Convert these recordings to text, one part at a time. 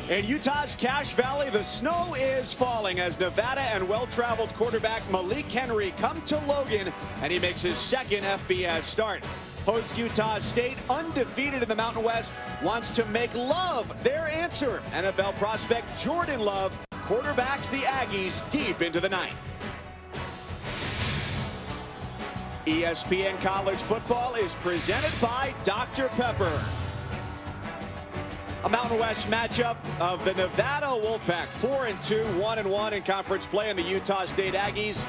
In Utah's Cache Valley, the snow is falling as Nevada and well-traveled quarterback Malik Henry come to Logan, and he makes his second FBS start. Host Utah State, undefeated in the Mountain West, wants to make Love their answer. NFL prospect Jordan Love quarterbacks the Aggies deep into the night. ESPN College Football is presented by Dr. Pepper. A Mountain West matchup of the Nevada Wolfpack, 4-2, 1-1 in conference play, and the Utah State Aggies,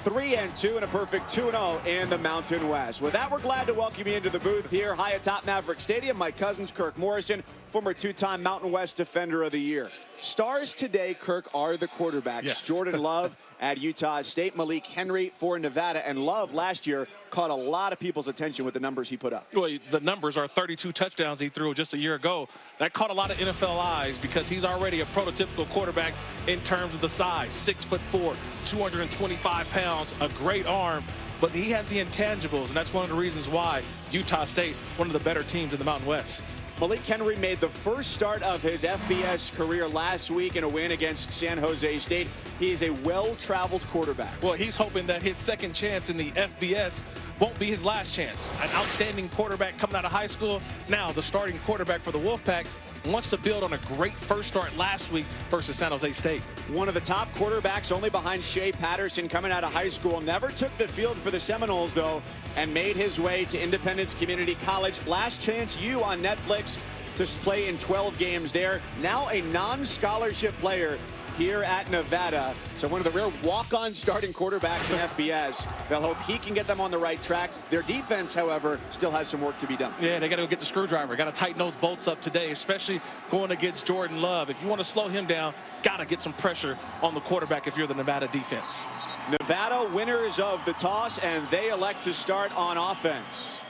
3-2 and a perfect 2-0 in the Mountain West. With that, we're glad to welcome you into the booth here high atop Maverick Stadium. My cousins, Kirk Morrison, former two-time Mountain West Defender of the Year. Stars today, Kirk, are the quarterbacks. Yeah. Jordan Love at Utah State, Malik Henry for Nevada, and Love last year caught a lot of people's attention with the numbers he put up. Well, the numbers are 32 touchdowns he threw just a year ago. That caught a lot of NFL eyes because he's already a prototypical quarterback in terms of the size. 6'4", 225 pounds, a great arm, but he has the intangibles, and that's one of the reasons why Utah State, one of the better teams in the Mountain West. Malik Henry made the first start of his FBS career last week in a win against San Jose State. He is a well-traveled quarterback. Well, he's hoping that his second chance in the FBS won't be his last chance. An outstanding quarterback coming out of high school. Now the starting quarterback for the Wolfpack wants to build on a great first start last week versus San Jose State. One of the top quarterbacks, only behind Shea Patterson, coming out of high school. Never took the field for the Seminoles, though, and made his way to Independence Community College. Last Chance U on Netflix to play in 12 games there. Now a non-scholarship player here at Nevada. So one of the rare walk-on starting quarterbacks in FBS. They'll hope he can get them on the right track. Their defense, however, still has some work to be done. Yeah, they got to go get the screwdriver. Got to tighten those bolts up today, especially going against Jordan Love. If you want to slow him down, got to get some pressure on the quarterback if you're the Nevada defense. Nevada winners of the toss, and they elect to start on offense.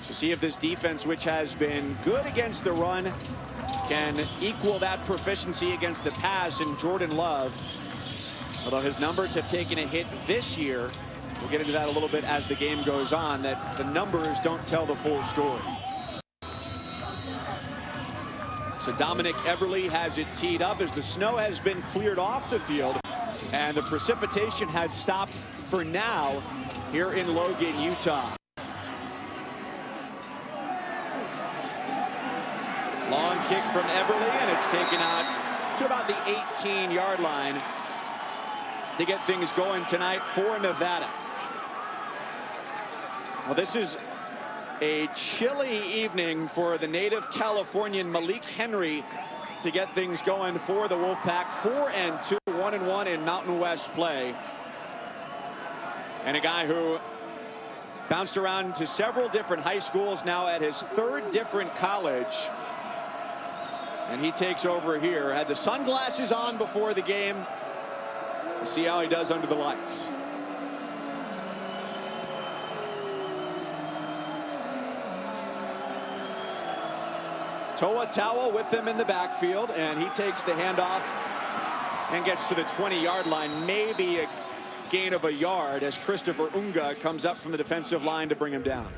To see if this defense, which has been good against the run, can equal that proficiency against the pass in Jordan Love. Although his numbers have taken a hit this year, we'll get into that a little bit as the game goes on, that the numbers don't tell the full story. So Dominic Eberle has it teed up as the snow has been cleared off the field, and the precipitation has stopped for now here in Logan, Utah. Long kick from Eberle, and it's taken out to about the 18-yard line to get things going tonight for Nevada. Well, this is a chilly evening for the native Californian Malik Henry to get things going for the Wolfpack. 4-2, 1-1 in Mountain West play. And a guy who bounced around to several different high schools, now at his third different college. And he takes over here. Had the sunglasses on before the game. We'll see how he does under the lights. Toa Taua with him in the backfield, and he takes the handoff and gets to the 20-yard line. Maybe a gain of a yard as Christopher Unga comes up from the defensive line to bring him down.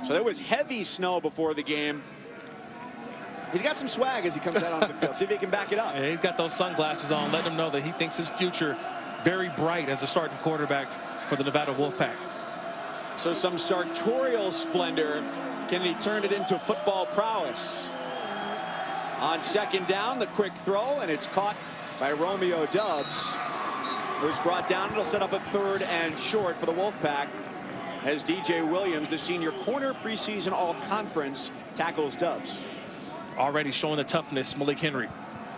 So there was heavy snow before the game. He's got some swag as he comes out on the field. See if he can back it up. Yeah, he's got those sunglasses on, letting him know that he thinks his future very bright as a starting quarterback for the Nevada Wolfpack. So some sartorial splendor. Can he turn it into football prowess? On second down, the quick throw, and it's caught by Romeo Dubs, who's brought down. It'll set up a 3rd and short for the Wolfpack, as DJ Williams, the senior corner preseason all-conference, tackles Dubs. Already showing the toughness, Malik Henry.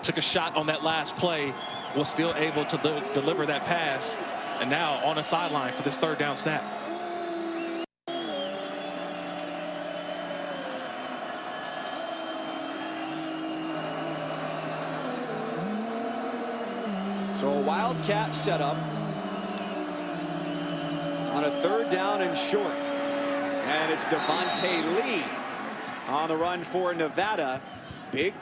Took a shot on that last play, was still able to deliver that pass, and now on the sideline for this 3rd down snap. So a wildcat setup on a 3rd down and short. And it's Devontae Lee on the run for Nevada. Big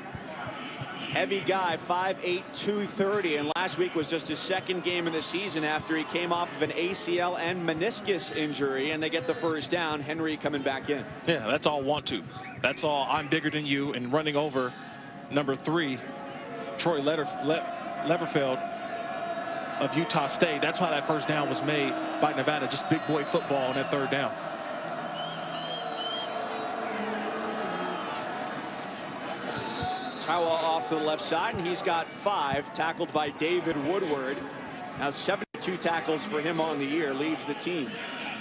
Heavy guy, 5'8", 230, and last week was just his second game in the season after he came off of an ACL and meniscus injury, and they get the first down. Henry coming back in. Yeah, that's all want to. That's all I'm bigger than you, and running over number 3, Troy Leverfeld of Utah State. That's why that first down was made by Nevada. Just big boy football on that third down. Tawa off to the left side, and he's got 5, tackled by David Woodward. Now 72 tackles for him on the year, leads the team.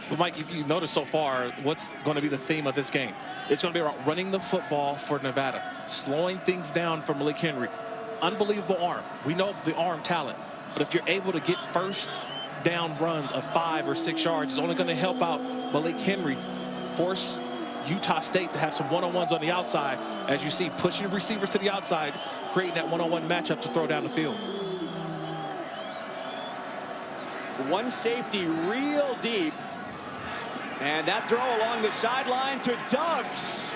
But Mike, if you notice so far, what's going to be the theme of this game? It's going to be about running the football for Nevada, slowing things down for Malik Henry. Unbelievable arm. We know the arm talent, but if you're able to get first down runs of 5 or 6 yards, it's only going to help out Malik Henry, force Utah State to have some one-on-ones on the outside, as you see, pushing receivers to the outside, creating that one-on-one matchup to throw down the field. One safety real deep, and that throw along the sideline to Dubs.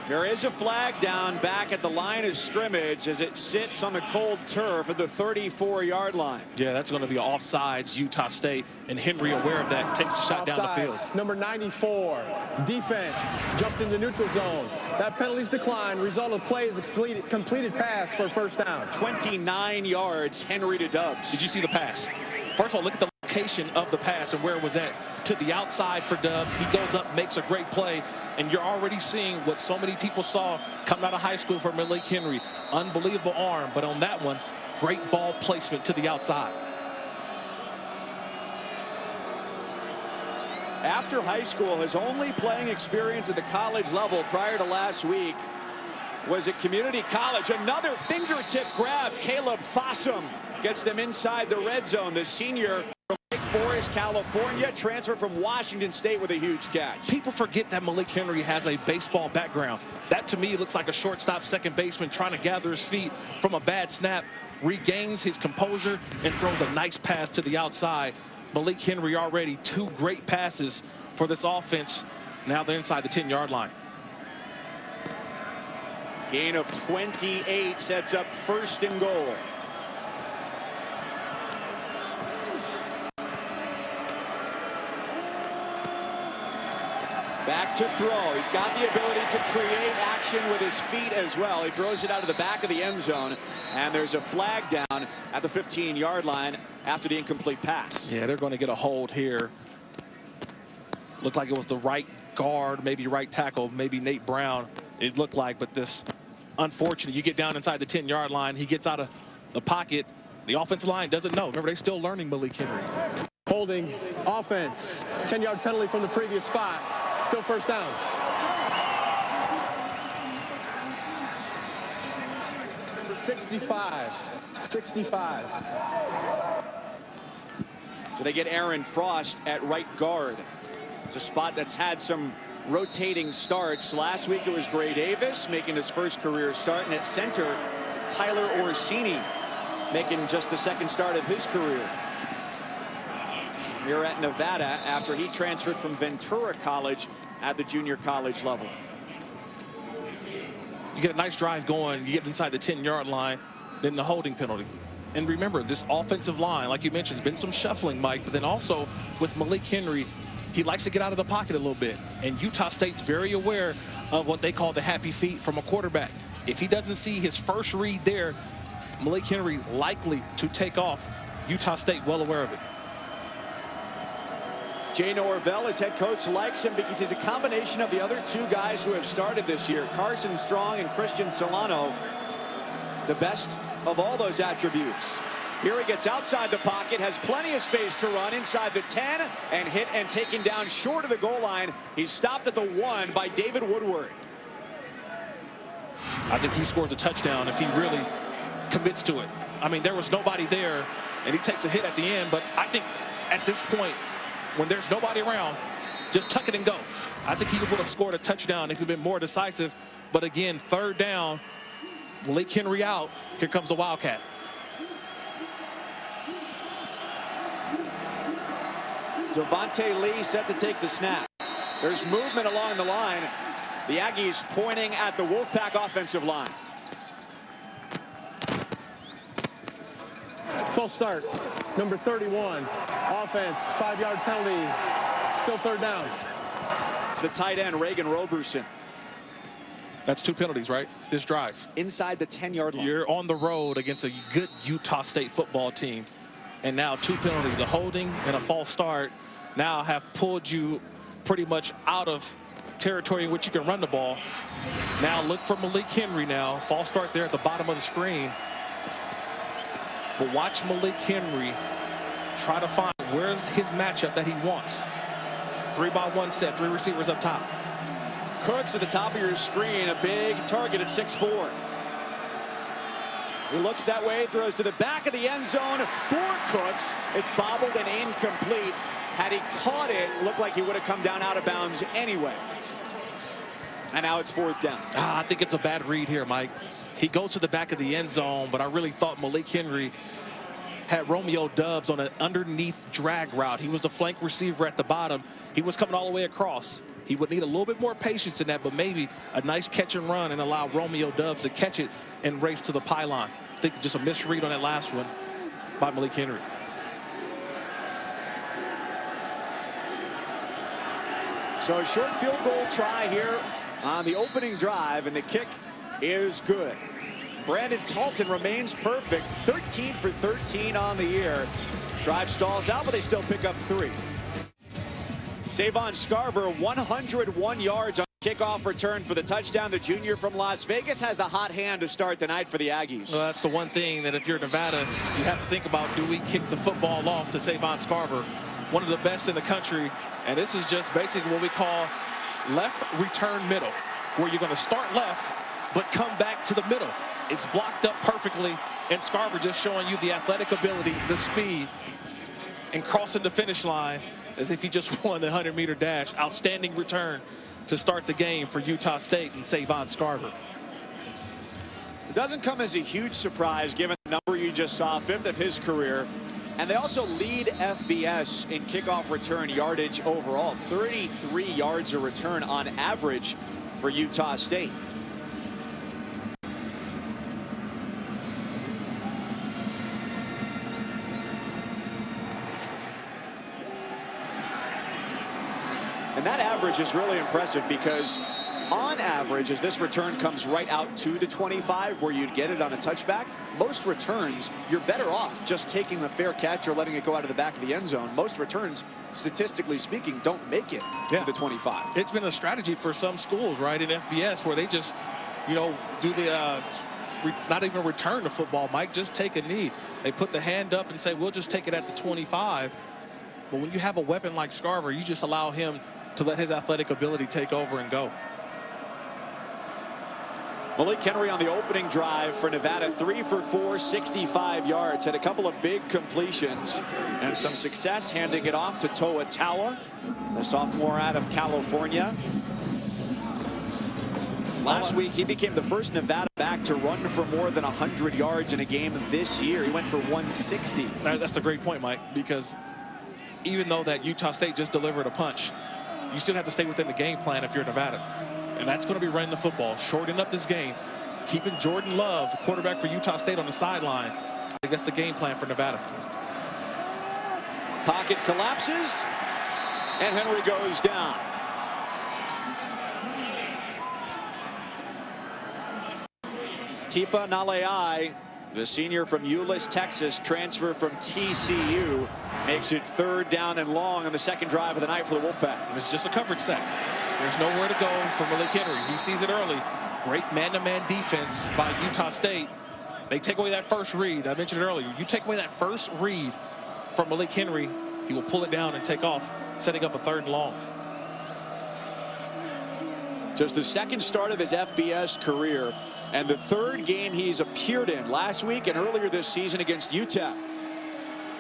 There is a flag down back at the line of scrimmage as it sits on the cold turf at the 34-yard line. Yeah, that's going to be offsides, Utah State, and Henry, aware of that, takes a shot down the field. Number 94, defense, jumped in the neutral zone. That penalty's decline. Result of the play is a completed pass for a first down. 29 yards, Henry to Dubs. Did you see the pass? First of all, look at the location of the pass and where it was at. To the outside for Dubs. He goes up, makes a great play, and you're already seeing what so many people saw coming out of high school from Malik Henry. Unbelievable arm, but on that one, great ball placement to the outside. After high school, his only playing experience at the college level prior to last week was at community college. Another fingertip grab. Caleb Fossum gets them inside the red zone. The senior from Lake Forest, California, transferred from Washington State with a huge catch. People forget that Malik Henry has a baseball background. That, to me, looks like a shortstop second baseman trying to gather his feet from a bad snap, regains his composure, and throws a nice pass to the outside. Malik Henry already 2 great passes for this offense. Now they're inside the 10-yard line. Gain of 28 sets up first and goal. Back to throw. He's got the ability to create action with his feet as well. He throws it out of the back of the end zone, and there's a flag down at the 15-yard line after the incomplete pass. Yeah, they're going to get a hold here. Looked like it was the right guard, maybe right tackle, maybe Nate Brown, it looked like, but this, unfortunate, you get down inside the 10-yard line, he gets out of the pocket, the offensive line doesn't know. Remember, they're still learning Malik Henry. Holding offense, 10-yard penalty from the previous spot. Still first down. Number 65. 65. So they get Aaron Frost at right guard. It's a spot that's had some rotating starts. Last week it was Gray Davis making his first career start, and at center, Tyler Orsini making just the second start of his career here at Nevada after he transferred from Ventura College at the junior college level. You get a nice drive going, you get inside the 10-yard line, then the holding penalty. And remember, this offensive line, like you mentioned, has been some shuffling, Mike, but then also with Malik Henry, he likes to get out of the pocket a little bit. And Utah State's very aware of what they call the happy feet from a quarterback. If he doesn't see his first read there, Malik Henry likely to take off. Utah State well aware of it. Jay Norvell, his head coach, likes him because he's a combination of the other 2 guys who have started this year, Carson Strong and Christian Solano. The best of all those attributes. Here he gets outside the pocket, has plenty of space to run inside the 10, and hit and taken down short of the goal line. He's stopped at the 1 by David Woodward. I think he scores a touchdown if he really commits to it. I mean, there was nobody there, and he takes a hit at the end, but I think at this point, when there's nobody around, just tuck it and go. I think he would have scored a touchdown if he'd been more decisive. But again, third down, Malik Henry out. Here comes the Wildcat. Devontae Lee set to take the snap. There's movement along the line. The Aggies pointing at the Wolfpack offensive line. False start. Number 31. Offense. 5-yard penalty. Still third down. It's the tight end, Reagan Roberson. That's 2 penalties, right? This drive. Inside the 10-yard line. You're on the road against a good Utah State football team. And now 2 penalties, a holding and a false start, now have pulled you pretty much out of territory in which you can run the ball. Now look for Malik Henry now. False start there at the bottom of the screen. But watch Malik Henry try to find where's his matchup that he wants. 3-by-1 set, 3 receivers up top. Cooks at the top of your screen, a big target at 6'4". He looks that way, throws to the back of the end zone for Cooks. It's bobbled and incomplete. Had he caught it, looked like he would have come down out of bounds anyway. And now it's 4th down. I think it's a bad read here, Mike. He goes to the back of the end zone, but I really thought Malik Henry had Romeo Doubs on an underneath drag route. He was the flank receiver at the bottom. He was coming all the way across. He would need a little bit more patience in that, but maybe a nice catch and run and allow Romeo Doubs to catch it and race to the pylon. I think just a misread on that last one by Malik Henry. So a short field goal try here on the opening drive, and the kick is good. Brandon Talton remains perfect, 13 for 13 on the year. Drive stalls out, but they still pick up 3. Savon Scarver, 101 yards on kickoff return for the touchdown. The junior from Las Vegas has the hot hand to start the night for the Aggies. Well, that's the one thing that if you're Nevada, you have to think about, do we kick the football off to Savon Scarver, one of the best in the country. And this is just basically what we call left return middle, where you're going to start left, but come back to the middle. It's blocked up perfectly, and Scarver just showing you the athletic ability, the speed, and crossing the finish line as if he just won the 100-meter dash. Outstanding return to start the game for Utah State and Savon Scarver. It doesn't come as a huge surprise given the number you just saw, 5th of his career. And they also lead FBS in kickoff return yardage overall, 33 yards a return on average for Utah State. And that average is really impressive because on average, as this return comes right out to the 25 where you'd get it on a touchback, most returns, you're better off just taking the fair catch or letting it go out of the back of the end zone. Most returns, statistically speaking, don't make it to the 25. It's been a strategy for some schools, right, in FBS where they just, you know, do the not even return the football, Mike, just take a knee. They put the hand up and say, we'll just take it at the 25. But when you have a weapon like Scarver, you just allow him to let his athletic ability take over and go. Malik Henry on the opening drive for Nevada, 3 for 4, 65 yards. Had a couple of big completions and some success handing it off to Toa Taua, the sophomore out of California. Last week, he became the first Nevada back to run for more than 100 yards in a game this year. He went for 160. That's a great point, Mike, because even though that Utah State just delivered a punch, you still have to stay within the game plan if you're Nevada. And that's going to be running the football, shortening up this game, keeping Jordan Love, quarterback for Utah State, on the sideline. I think that's the game plan for Nevada. Pocket collapses, and Henry goes down. Tipa Naleai, the senior from Euless, Texas, transfer from TCU, makes it 3rd down and long on the second drive of the night for the Wolfpack. It's just a coverage set. There's nowhere to go for Malik Henry. He sees it early. Great man-to-man defense by Utah State. They take away that first read. I mentioned it earlier. You take away that first read from Malik Henry, he will pull it down and take off, setting up a 3rd and long. Just the second start of his FBS career and the 3rd game he's appeared in, last week and earlier this season against Utah.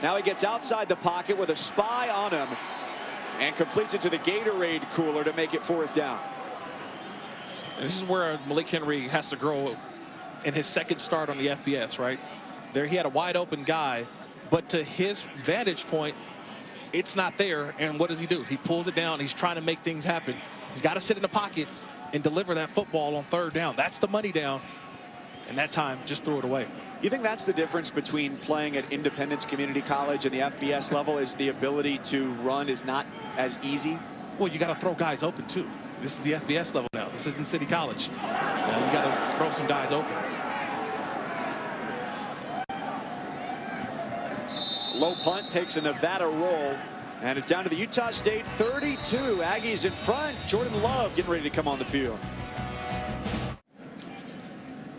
Now he gets outside the pocket with a spy on him and completes it to the Gatorade cooler to make it 4th down. And this is where Malik Henry has to grow in his second start on the FBS, right? There he had a wide open guy, but to his vantage point, it's not there. And what does he do? He pulls it down. He's trying to make things happen. He's got to sit in the pocket and deliver that football on third down. That's the money down. And that time, just threw it away. You think that's the difference between playing at Independence Community College and the FBS level, is the ability to run is not as easy? Well, you got to throw guys open, too. This is the FBS level now. This isn't City College. Now you got to throw some guys open. Low punt takes a Nevada roll. And it's down to the Utah State 32. Aggies in front. Jordan Love getting ready to come on the field.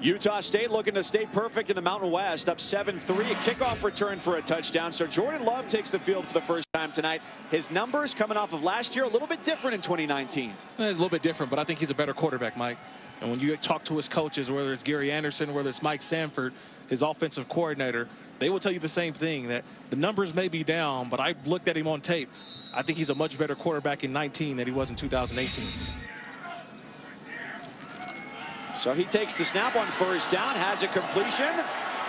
Utah State looking to stay perfect in the Mountain West, up 7-3. A kickoff return for a touchdown. So Jordan Love takes the field for the first time tonight. His numbers coming off of last year, a little bit different in 2019. It's a little bit different, but I think he's a better quarterback, Mike. And when you talk to his coaches, whether it's Gary Anderson, whether it's Mike Sanford, his offensive coordinator, they will tell you the same thing, that the numbers may be down, but I looked at him on tape. I think he's a much better quarterback in 19 than he was in 2018. So he takes the snap on first down, has a completion,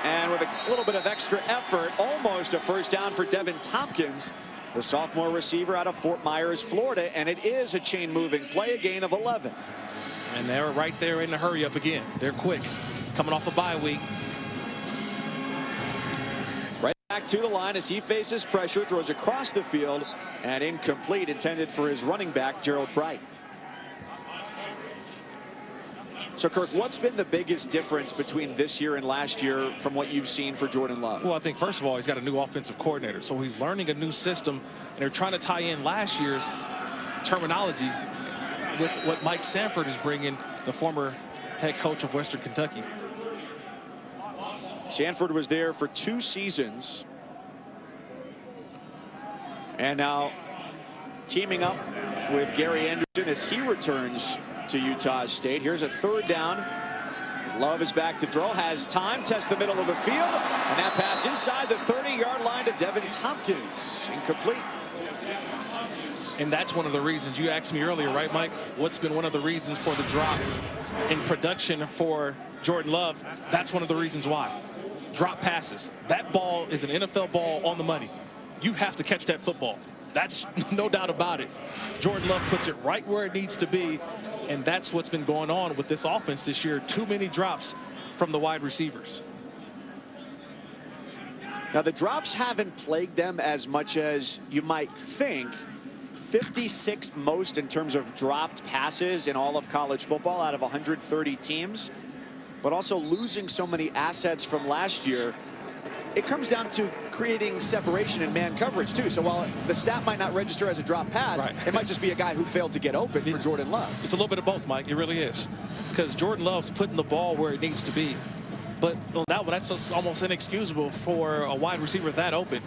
and with a little bit of extra effort, almost a first down for Devin Tompkins, the sophomore receiver out of Fort Myers, Florida, and it is a chain moving play, a gain of 11. And they're right there in the hurry up again. They're quick, coming off a bye week. Right back to the line as he faces pressure, throws across the field, and incomplete, intended for his running back, Gerald Bright. So, Kirk, what's been the biggest difference between this year and last year from what you've seen for Jordan Love? Well, I think, first of all, he's got a new offensive coordinator. So he's learning a new system, and they're trying to tie in last year's terminology with what Mike Sanford is bringing, the former head coach of Western Kentucky. Sanford was there for 2 seasons. And now teaming up with Gary Anderson as he returns to Utah State. Here's a third down. As Love is back to throw, has time, tests the middle of the field, and that pass inside the 30-yard line to Devin Tompkins. Incomplete. And that's one of the reasons you asked me earlier, right, Mike? What's been one of the reasons for the drop in production for Jordan Love? That's one of the reasons why. Drop passes. That ball is an NFL ball on the money. You have to catch that football. That's no doubt about it. Jordan Love puts it right where it needs to be, and that's what's been going on with this offense this year. Too many drops from the wide receivers. Now, the drops haven't plagued them as much as you might think. 56th most in terms of dropped passes in all of college football out of 130 teams, but also losing so many assets from last year. It comes down to creating separation in man coverage, too. So while the stat might not register as a drop pass, right, it might just be a guy who failed to get open for Jordan Love. It's a little bit of both, Mike. It really is. Because Jordan Love's putting the ball where it needs to be. But on that one, that's almost inexcusable for a wide receiver that open.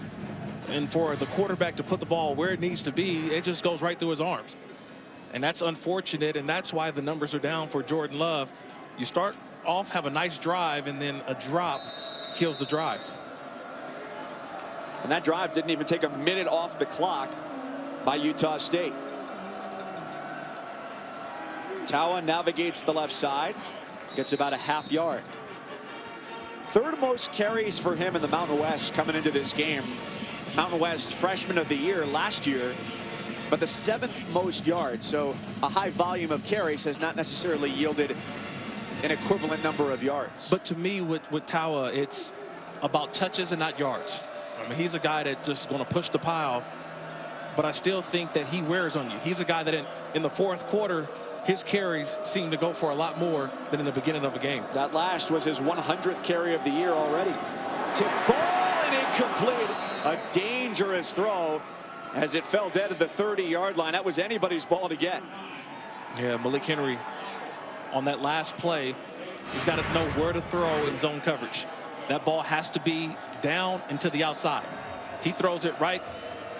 And for the quarterback to put the ball where it needs to be, it just goes right through his arms. And that's unfortunate, and that's why the numbers are down for Jordan Love. You start off, have a nice drive, and then a drop kills the drive. And that drive didn't even take a minute off the clock by Utah State. Tawa navigates the left side, gets about a half yard. Third most carries for him in the Mountain West coming into this game. Mountain West freshman of the year last year, but the 7th most yards. So a high volume of carries has not necessarily yielded an equivalent number of yards. But to me, with Tawa, it's about touches and not yards. I mean, he's a guy that just going to push the pile, but I still think that he wears on you. He's a guy that in the fourth quarter, his carries seem to go for a lot more than in the beginning of a game. That last was his 100th carry of the year already. Tipped ball and incomplete. A dangerous throw as it fell dead at the 30-yard line. That was anybody's ball to get. Yeah, Malik Henry on that last play, he's got to know where to throw in zone coverage. That ball has to be down and to the outside. He throws it right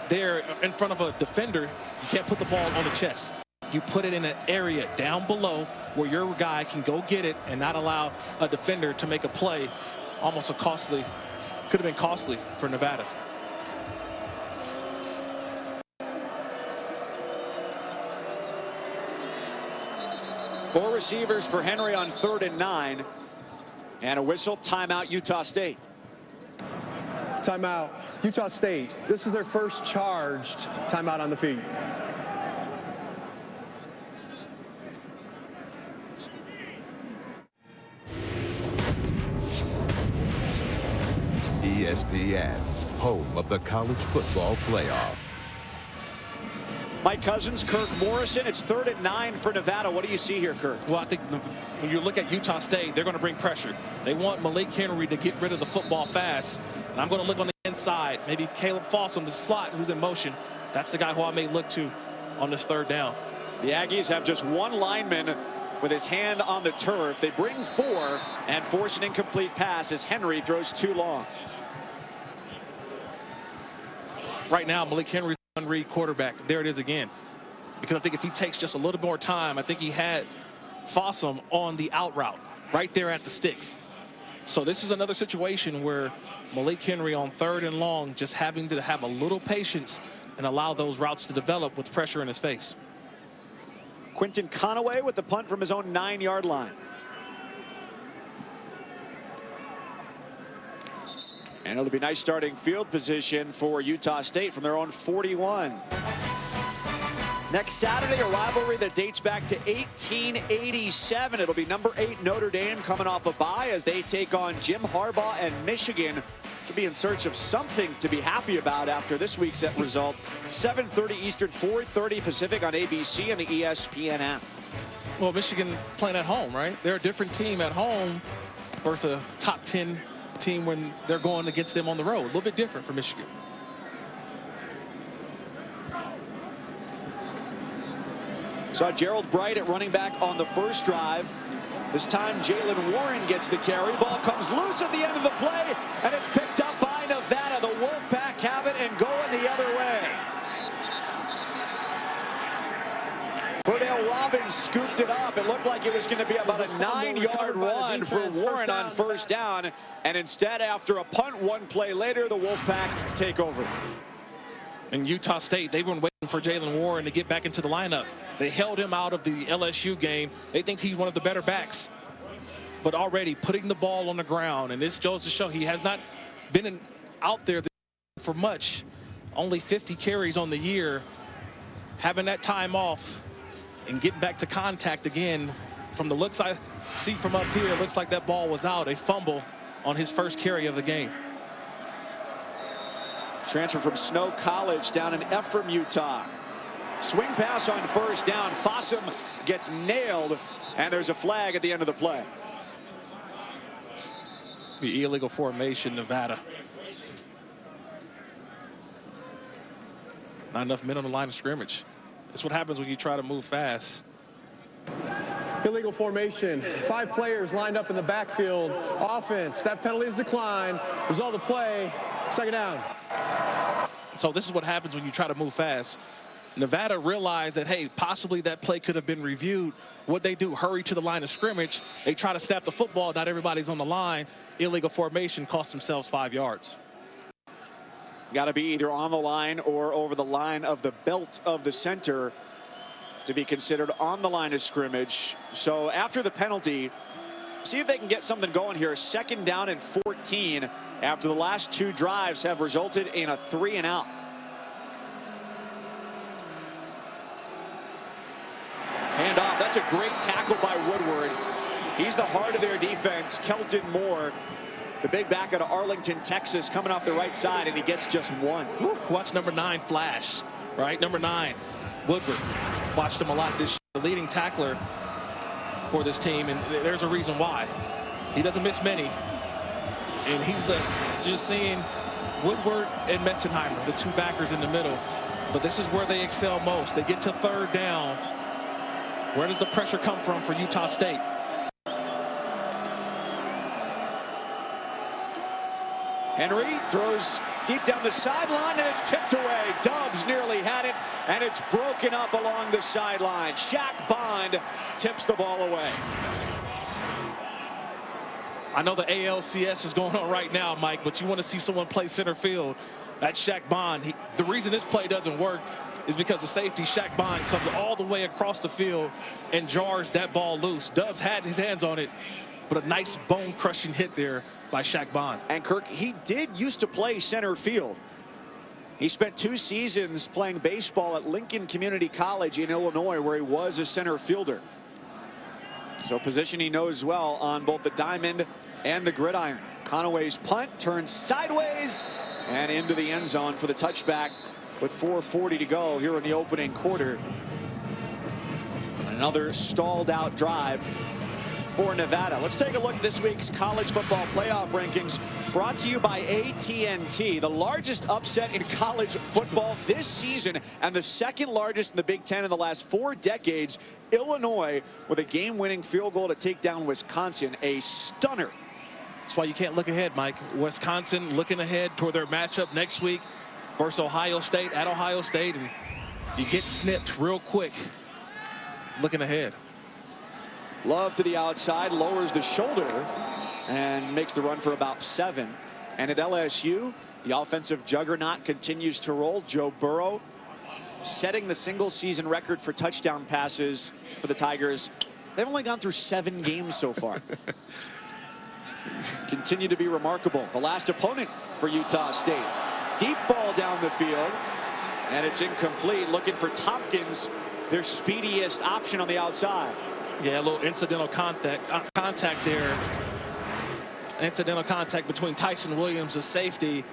there in front of a defender. You can't put the ball on the chest. You put it in an area down below where your guy can go get it and not allow a defender to make a play. Almost a costly, could have been costly for Nevada. Four receivers for Henry on 3rd and 9. And a whistle, timeout, Utah State. Timeout, Utah State. This is their first charged timeout on the field. ESPN, home of the college football playoff. Mike Cousins, Kirk Morrison. It's 3rd and 9 for Nevada. What do you see here, Kirk? Well, I think when you look at Utah State, they're going to bring pressure. They want Malik Henry to get rid of the football fast. And I'm going to look on the inside. Maybe Caleb Fossum, the slot, who's in motion. That's the guy who I may look to on this 3rd down. The Aggies have just one lineman with his hand on the turf. They bring 4 and force an incomplete pass as Henry throws too long. Right now, Malik Henry's unread quarterback. There it is again. Because I think if he takes just a little more time, I think he had Fossum on the out route right there at the sticks. So this is another situation where Malik Henry on 3rd and long just having to have a little patience and allow those routes to develop with pressure in his face. Quinton Conaway with the punt from his own 9-yard line. And it'll be nice starting field position for Utah State from their own 41. Next Saturday, a rivalry that dates back to 1887. It'll be number 8 Notre Dame coming off a bye as they take on Jim Harbaugh and Michigan. Should be in search of something to be happy about after this week's result. 7:30 Eastern, 4:30 Pacific on ABC and the ESPN app. Well, Michigan playing at home, right? They're a different team at home versus a top 10 team when they're going against them on the road. A little bit different for Michigan. Saw Gerald Bright at running back on the first drive. This time Jalen Warren gets the carry. Ball comes loose at the end of the play, and it's picked up by Nevada. The Wolfpack have it and going the other way. Verdale Robbins scooped it up. It looked like it was going to be about a 9-yard run for Warren on first down. And instead, after a punt one play later, the Wolfpack take over. In Utah State, they've been waiting for Jalen Warren to get back into the lineup. They held him out of the LSU game. They think he's one of the better backs. But already putting the ball on the ground, and this goes to show he has not been out there for much. Only 50 carries on the year. Having that time off and getting back to contact again. From the looks I see from up here, it looks like that ball was out. A fumble on his first carry of the game. Transfer from Snow College down in Ephraim, Utah. Swing pass on first down. Fossum gets nailed, and there's a flag at the end of the play. The illegal formation, Nevada. Not enough men on the line of scrimmage. That's what happens when you try to move fast. Illegal formation. 5 players lined up in the backfield. Offense. That penalty is declined. Result of the play. 2nd down. So this is what happens when you try to move fast. Nevada realized that, hey, possibly that play could have been reviewed. What they do, hurry to the line of scrimmage. They try to snap the football. Not everybody's on the line. Illegal formation cost themselves 5 yards. Got to be either on the line or over the line of the belt of the center to be considered on the line of scrimmage. So after the penalty, see if they can get something going here. 2nd down and 14 after the last 2 drives have resulted in a 3 and out. Handoff. That's a great tackle by Woodward. He's the heart of their defense. Kelton Moore, the big back out of Arlington, Texas, coming off the right side, and he gets just 1. Watch number 9 flash, right? Number 9, Woodward. Watched him a lot this year. The leading tackler for this team, and there's a reason why. He doesn't miss many. And he's just seeing Woodward and Metzenheimer, the 2 backers in the middle. But this is where they excel most. They get to 3rd down. Where does the pressure come from for Utah State? Henry throws deep down the sideline, and it's tipped away. Dubs nearly had it, and it's broken up along the sideline. Shaq Bond tips the ball away. I know the ALCS is going on right now, Mike, but you want to see someone play center field. That's Shaq Bond. The reason this play doesn't work is because the safety, Shaq Bond, comes all the way across the field and jars that ball loose. Dubs had his hands on it, but a nice bone-crushing hit there by Shaq Bond. And Kirk, he did used to play center field. He spent 2 seasons playing baseball at Lincoln Community College in Illinois, where he was a center fielder. So position he knows well on both the diamond and the gridiron. Conaway's punt turns sideways and into the end zone for the touchback with 4:40 to go here in the opening quarter. Another stalled out drive for Nevada. Let's take a look at this week's college football playoff rankings, brought to you by AT&T. The largest upset in college football this season and the second largest in the Big Ten in the last 4 decades. Illinois with a game-winning field goal to take down Wisconsin. A stunner. That's why you can't look ahead, Mike. Wisconsin looking ahead toward their matchup next week versus Ohio State at Ohio State, and you get snipped real quick looking ahead. Love to the outside, lowers the shoulder and makes the run for about 7. And at LSU, the offensive juggernaut continues to roll. Joe Burrow setting the single season record for touchdown passes for the Tigers. They've only gone through 7 games so far. Continue to be remarkable. The last opponent for Utah State. Deep ball down the field, and it's incomplete. Looking for Tompkins, their speediest option on the outside. Yeah, a little incidental contact there. Incidental contact between Tyson Williams, the safety,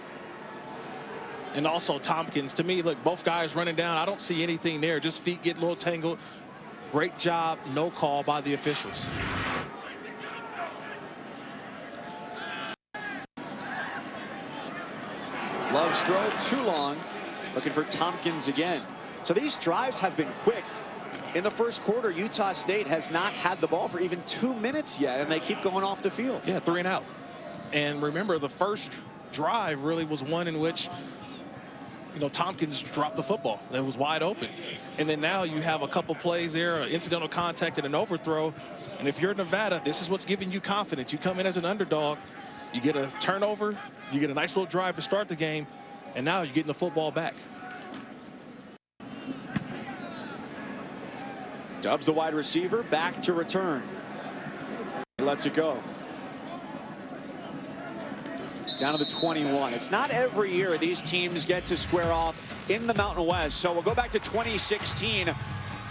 and also Tompkins. To me, look, both guys running down. I don't see anything there. Just feet get a little tangled. Great job. No call by the officials. Love's throw too long. Looking for Tompkins again. So these drives have been quick. In the first quarter, Utah State has not had the ball for even 2 minutes yet, and they keep going off the field. Yeah, 3 and out. And remember, the first drive really was one in which, you know, Tompkins dropped the football. It was wide open. And then now you have a couple plays there, incidental contact and an overthrow. And if you're Nevada, this is what's giving you confidence. You come in as an underdog, you get a turnover, you get a nice little drive to start the game, and now you're getting the football back. Dubs the wide receiver, back to return. He lets it go. Down to the 21. It's not every year these teams get to square off in the Mountain West. So we'll go back to 2016,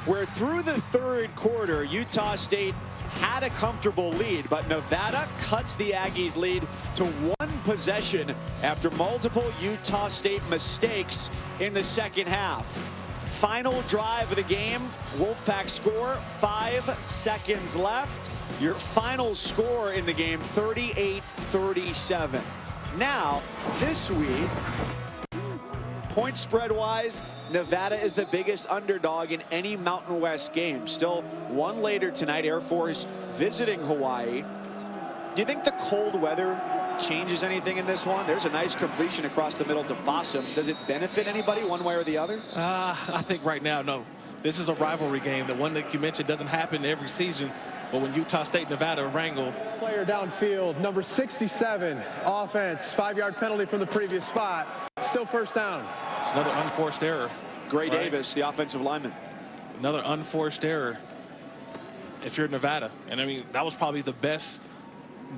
where through the third quarter, Utah State had a comfortable lead, but Nevada cuts the Aggies' lead to 1 possession after multiple Utah State mistakes in the second half. Final drive of the game, Wolfpack score, 5 seconds left. Your final score in the game, 38-37. Now, this week, point spread wise, Nevada is the biggest underdog in any Mountain West game. Still one later tonight, Air Force visiting Hawaii. Do you think the cold weather changes anything in this one? There's a nice completion across the middle to Fossum. Does it benefit anybody one way or the other? I think right now, no. This is a rivalry game. The one that you mentioned doesn't happen every season. But when Utah State and Nevada wrangle. Player downfield, number 67, offense, 5-yard penalty from the previous spot. Still first down. It's another unforced error. Gray Davis, the offensive lineman. Another unforced error if you're Nevada. And I mean, that was probably the best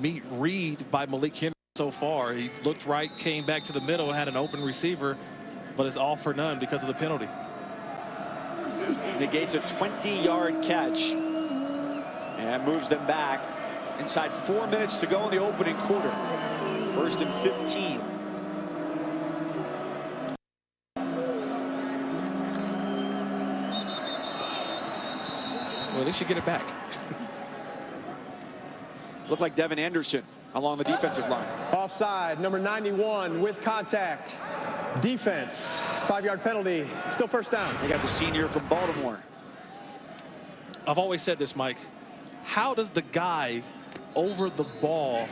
meat read by Malik Henry so far. He looked right, came back to the middle, and had an open receiver, but it's all for none because of the penalty. Negates a 20-yard catch and moves them back inside 4 minutes to go in the opening quarter. 1st and 15. Well, they should get it back. Looked like Devin Anderson along the defensive line. Offside, number 91 with contact. Defense, 5-yard penalty, still first down. They got the senior from Baltimore. I've always said this, Mike. How does the guy over the ball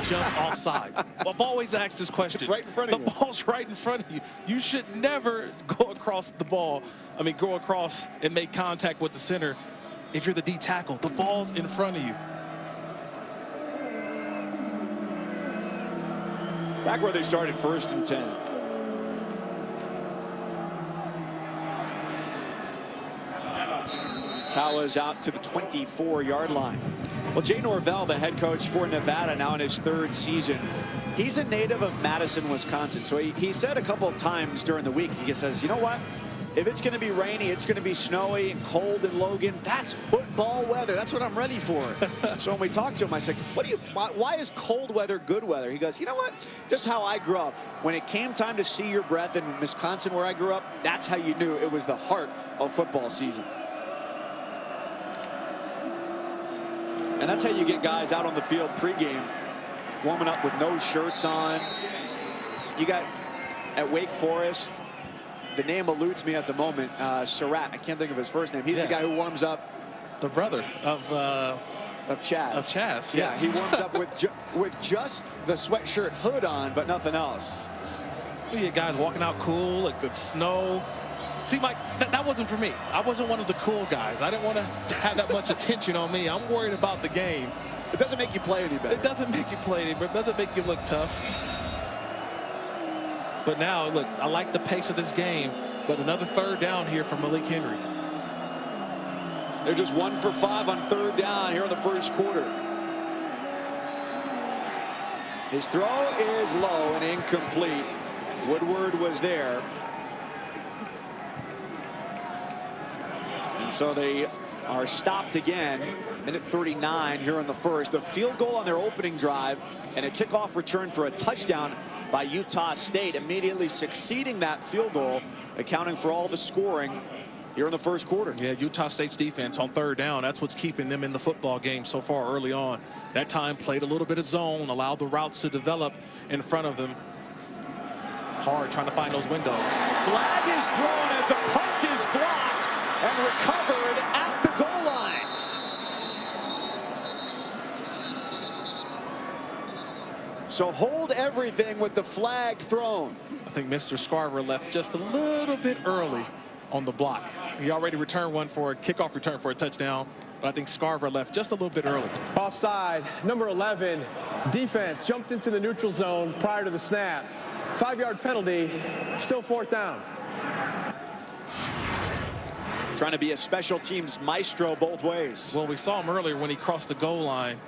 jump offside? I've always asked this question. It's right in front of you. The ball's right in front of you. You should never go across the ball. I mean, go across and make contact with the center if you're the D tackle. The ball's in front of you. Back where they started, 1st and 10. Tawa's out to the 24-yard line. Well, Jay Norvell, the head coach for Nevada, now in his 3rd season. He's a native of Madison, Wisconsin. So he said a couple of times during the week, he says, you know what? If it's going to be rainy, it's going to be snowy and cold in Logan, that's football weather. That's what I'm ready for. So when we talked to him, I said, why is cold weather good weather? He goes, you know what? This is how I grew up. When it came time to see your breath in Wisconsin, where I grew up, that's how you knew it was the heart of football season. And that's how you get guys out on the field pregame, warming up with no shirts on. You got at Wake Forest, the name eludes me at the moment, Surratt. I can't think of his first name. He's the guy who warms up. The brother of Chaz. Of Chaz, yeah. He warms up with just the sweatshirt hood on, but nothing else. You get guys walking out cool, like the snow. See, Mike, that wasn't for me. I wasn't one of the cool guys. I didn't want to have that much attention on me. I'm worried about the game. It doesn't make you play any better. It doesn't make you play any better. It doesn't make you look tough. But now, look, I like the pace of this game, but another third down here from Malik Henry. They're just 1 for 5 on third down here in the first quarter. His throw is low and incomplete. Woodward was there. And so they are stopped again. Minute 39 here in the first. A field goal on their opening drive and a kickoff return for a touchdown by Utah State, immediately succeeding that field goal, accounting for all the scoring here in the first quarter. Yeah, Utah State's defense on third down, that's what's keeping them in the football game so far early on. That time played a little bit of zone, allowed the routes to develop in front of them. Hard trying to find those windows. Flag is thrown as the punt is blocked and recovered at the goal line. So hold everything with the flag thrown. I think Mr. Scarver left just a little bit early on the block. He already returned one for a kickoff return for a touchdown, but I think Scarver left just a little bit early. Offside, number 11, defense jumped into the neutral zone prior to the snap. 5-yard penalty, still fourth down. Trying to be a special teams maestro both ways. Well, we saw him earlier when he crossed the goal line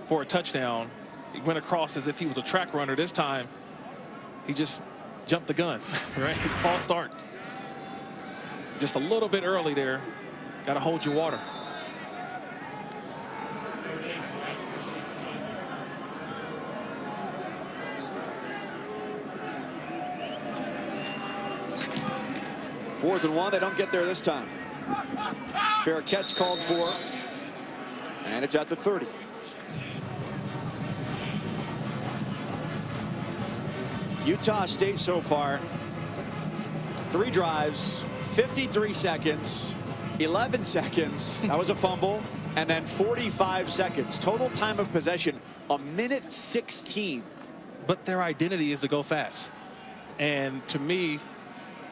for a touchdown. He went across as if he was a track runner. This time, he just jumped the gun, right? False start. Just a little bit early there. Got to hold your water. Fourth and 1. They don't get there this time. Fair catch called for. And it's at the 30. Utah State so far, 3 drives, 53 seconds, 11 seconds. That was a fumble. And then 45 seconds. Total time of possession, a minute 16. But their identity is to go fast. And to me,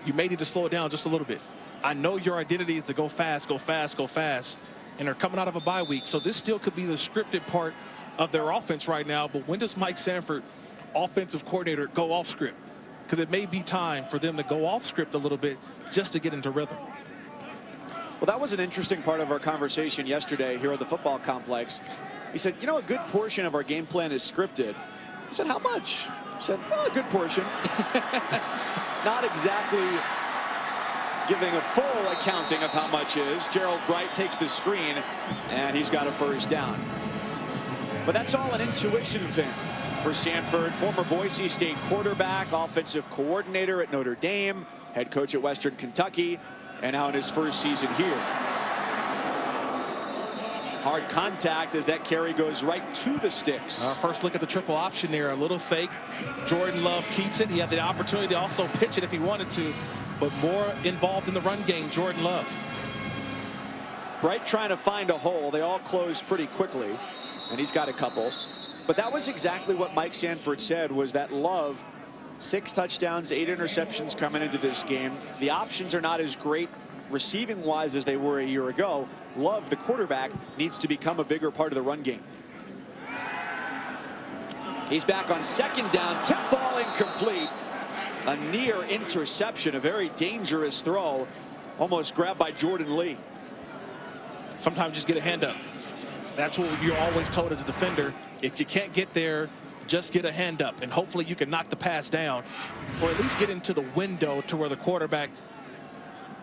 you may need to slow it down just a little bit. I know your identity is to go fast, go fast, go fast. And they're coming out of a bye week. So this still could be the scripted part of their offense right now. But when does Mike Sanford, offensive coordinator, go off script? Because it may be time for them to go off script a little bit just to get into rhythm. Well, that was an interesting part of our conversation yesterday here at the football complex. He said, you know, a good portion of our game plan is scripted. I said, how much? He said, well, a good portion. Not exactly giving a full accounting of how much is. Gerald Bright takes the screen, and he's got a first down. But that's all an intuition thing for Sanford, former Boise State quarterback, offensive coordinator at Notre Dame, head coach at Western Kentucky, and now in his first season here. Hard contact as that carry goes right to the sticks. Our first look at the triple option there, a little fake. Jordan Love keeps it. He had the opportunity to also pitch it if he wanted to, but more involved in the run game, Jordan Love. Bright trying to find a hole. They all closed pretty quickly, and he's got a couple. But that was exactly what Mike Sanford said, was that Love, 6 touchdowns, 8 interceptions coming into this game. The options are not as great receiving wise as they were a year ago. Love, the quarterback, needs to become a bigger part of the run game. He's back on second down. Tip ball incomplete. A near interception, a very dangerous throw. Almost grabbed by Jordan Lee. Sometimes just get a hand up. That's what you're always told as a defender. If you can't get there, just get a hand up, and hopefully you can knock the pass down, or at least get into the window to where the quarterback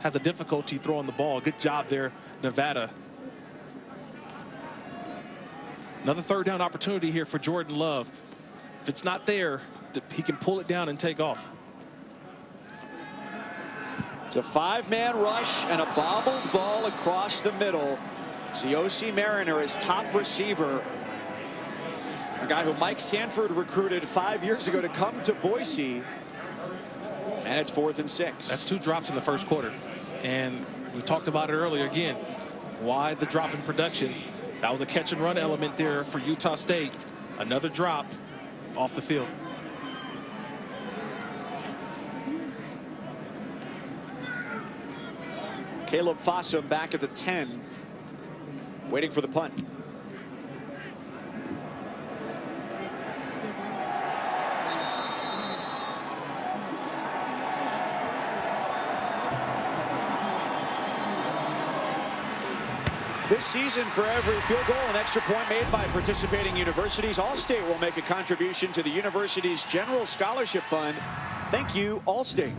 has a difficulty throwing the ball. Good job there, Nevada. Another third down opportunity here for Jordan Love. If it's not there, he can pull it down and take off. It's a 5-man rush and a bobbled ball across the middle. Cioce Mariner is top receiver. A guy who Mike Sanford recruited 5 years ago to come to Boise. And it's 4th and 6. That's 2 drops in the first quarter. And we talked about it earlier again. Why the drop in production? That was a catch and run element there for Utah State. Another drop off the field. Caleb Fossum back at the 10, waiting for the punt. This season, for every field goal and extra point made by participating universities, Allstate will make a contribution to the university's general scholarship fund. Thank you, Allstate.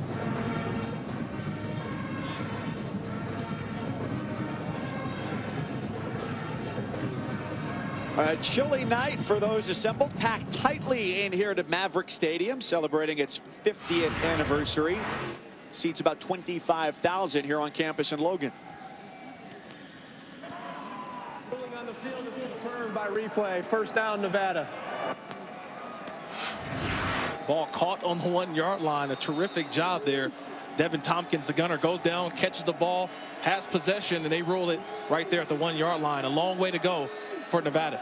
A chilly night for those assembled, packed tightly in here to Maverick Stadium, celebrating its 50th anniversary. Seats about 25,000 here on campus in Logan. Ruling on the field is confirmed by replay. First down, Nevada. Ball caught on the 1-yard line. A terrific job there. Devin Tompkins, the gunner, goes down, catches the ball, has possession, and they roll it right there at the 1-yard line. A long way to go for Nevada.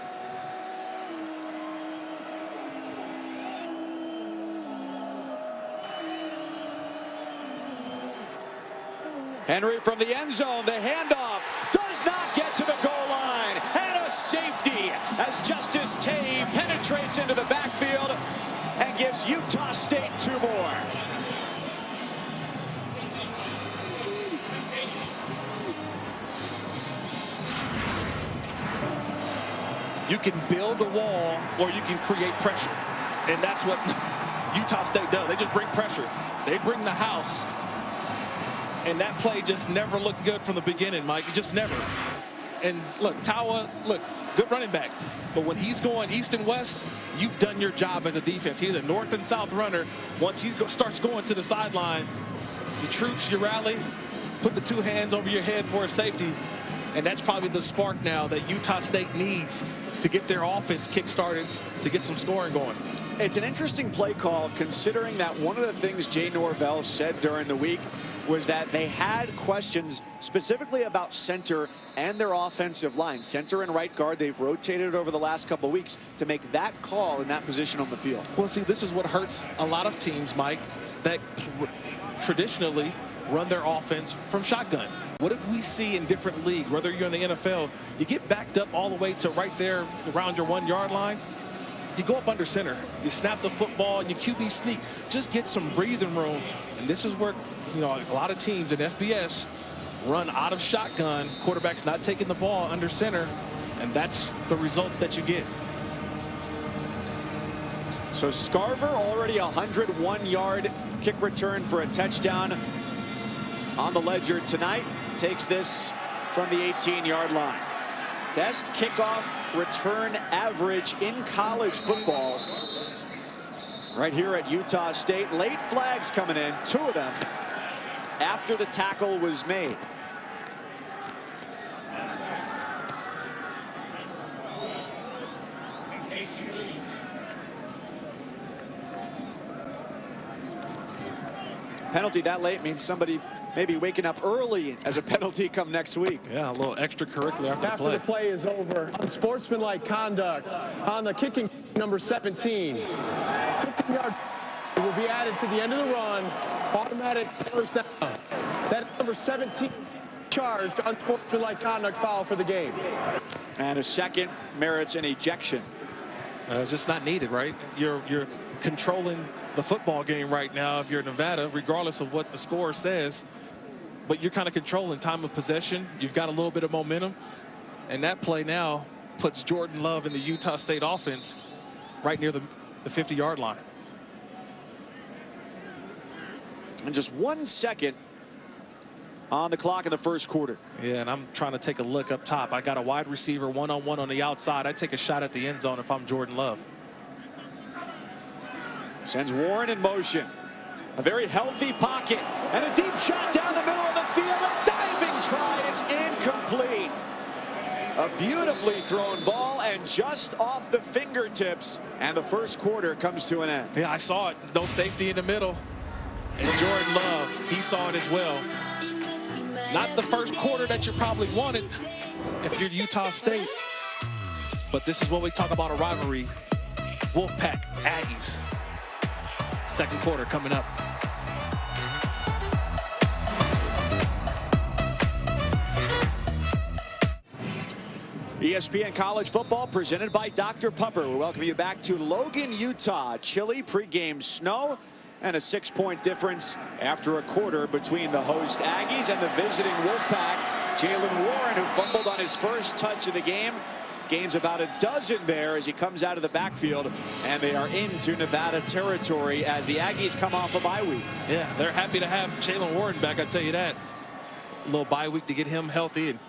Henry from the end zone. The handoff does not get to the goal line. And a safety as Justice Tay penetrates into the backfield and gives Utah State 2 more. You can build a wall or you can create pressure. And that's what Utah State does. They just bring pressure. They bring the house. And that play just never looked good from the beginning, Mike. Just never. And look, Tawa, look, good running back. But when he's going east and west, you've done your job as a defense. He's a north and south runner. Once he starts going to the sideline, the troops, you rally, put the 2 hands over your head for a safety. And that's probably the spark now that Utah State needs to get their offense kick-started, to get some scoring going. It's an interesting play call, considering that one of the things Jay Norvell said during the week was that they had questions specifically about center and their offensive line. Center and right guard, they've rotated over the last couple of weeks to make that call in that position on the field. Well, see, this is what hurts a lot of teams, Mike, that traditionally run their offense from shotgun. What if we see in different leagues, whether you're in the NFL, you get backed up all the way to right there around your 1-yard line, you go up under center, you snap the football, and you QB sneak. Just get some breathing room. And this is where, you know, a lot of teams in FBS run out of shotgun, quarterbacks not taking the ball under center, and that's the results that you get. So Scarver already 101-yard kick return for a touchdown on the ledger tonight. Takes this from the 18-yard line. Best kickoff return average in college football right here at Utah State. Late flags coming in, 2 of them after the tackle was made. Penalty that late means somebody maybe waking up early as a penalty come next week. Yeah, a little extracurricular after the play is over. Unsportsmanlike conduct on the kicking number 17. 15-yard will be added to the end of the run. Automatic first down. That number 17 charged unsportsmanlike conduct foul for the game. And a second merits an ejection. It's just not needed, right? You're controlling the football game right now if you're Nevada, regardless of what the score says. But you're kind of controlling time of possession. You've got a little bit of momentum. And that play now puts Jordan Love in the Utah State offense right near the 50-yard line. And just 1 second on the clock in the first quarter. Yeah, and I'm trying to take a look up top. I got a wide receiver one-on-one on the outside. I take a shot at the end zone if I'm Jordan Love. Sends Warren in motion. A very healthy pocket and a deep shot down the middle of the field. A diving try. It's incomplete. A beautifully thrown ball and just off the fingertips. And the first quarter comes to an end. Yeah, I saw it. No safety in the middle. And Jordan Love, he saw it as well. Not the first quarter that you probably wanted if you're Utah State. But this is what we talk about, a rivalry. Wolfpack, Aggies. Second quarter coming up. ESPN College Football presented by Dr. Pupper. We welcome you back to Logan, Utah. Chilly pregame snow and a 6-point difference after a quarter between the host Aggies and the visiting Wolfpack. Jalen Warren, who fumbled on his first touch of the game, gains about a dozen there as he comes out of the backfield, and they are into Nevada territory as the Aggies come off a bye week. Yeah, they're happy to have Jalen Warren back, I tell you that. A little bye week to get him healthy. And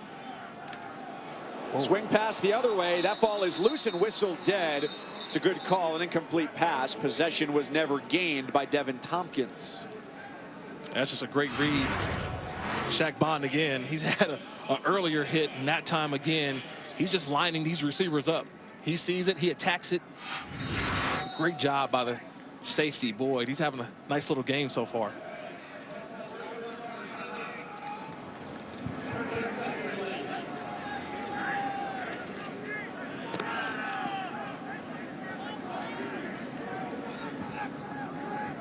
swing pass the other way. That ball is loose and whistled dead. It's a good call, an incomplete pass. Possession was never gained by Devin Tompkins. That's just a great read. Shaq Bond again. He's had an earlier hit, and that time again, he's just lining these receivers up. He sees it, he attacks it. Great job by the safety. Boyd, he's having a nice little game so far.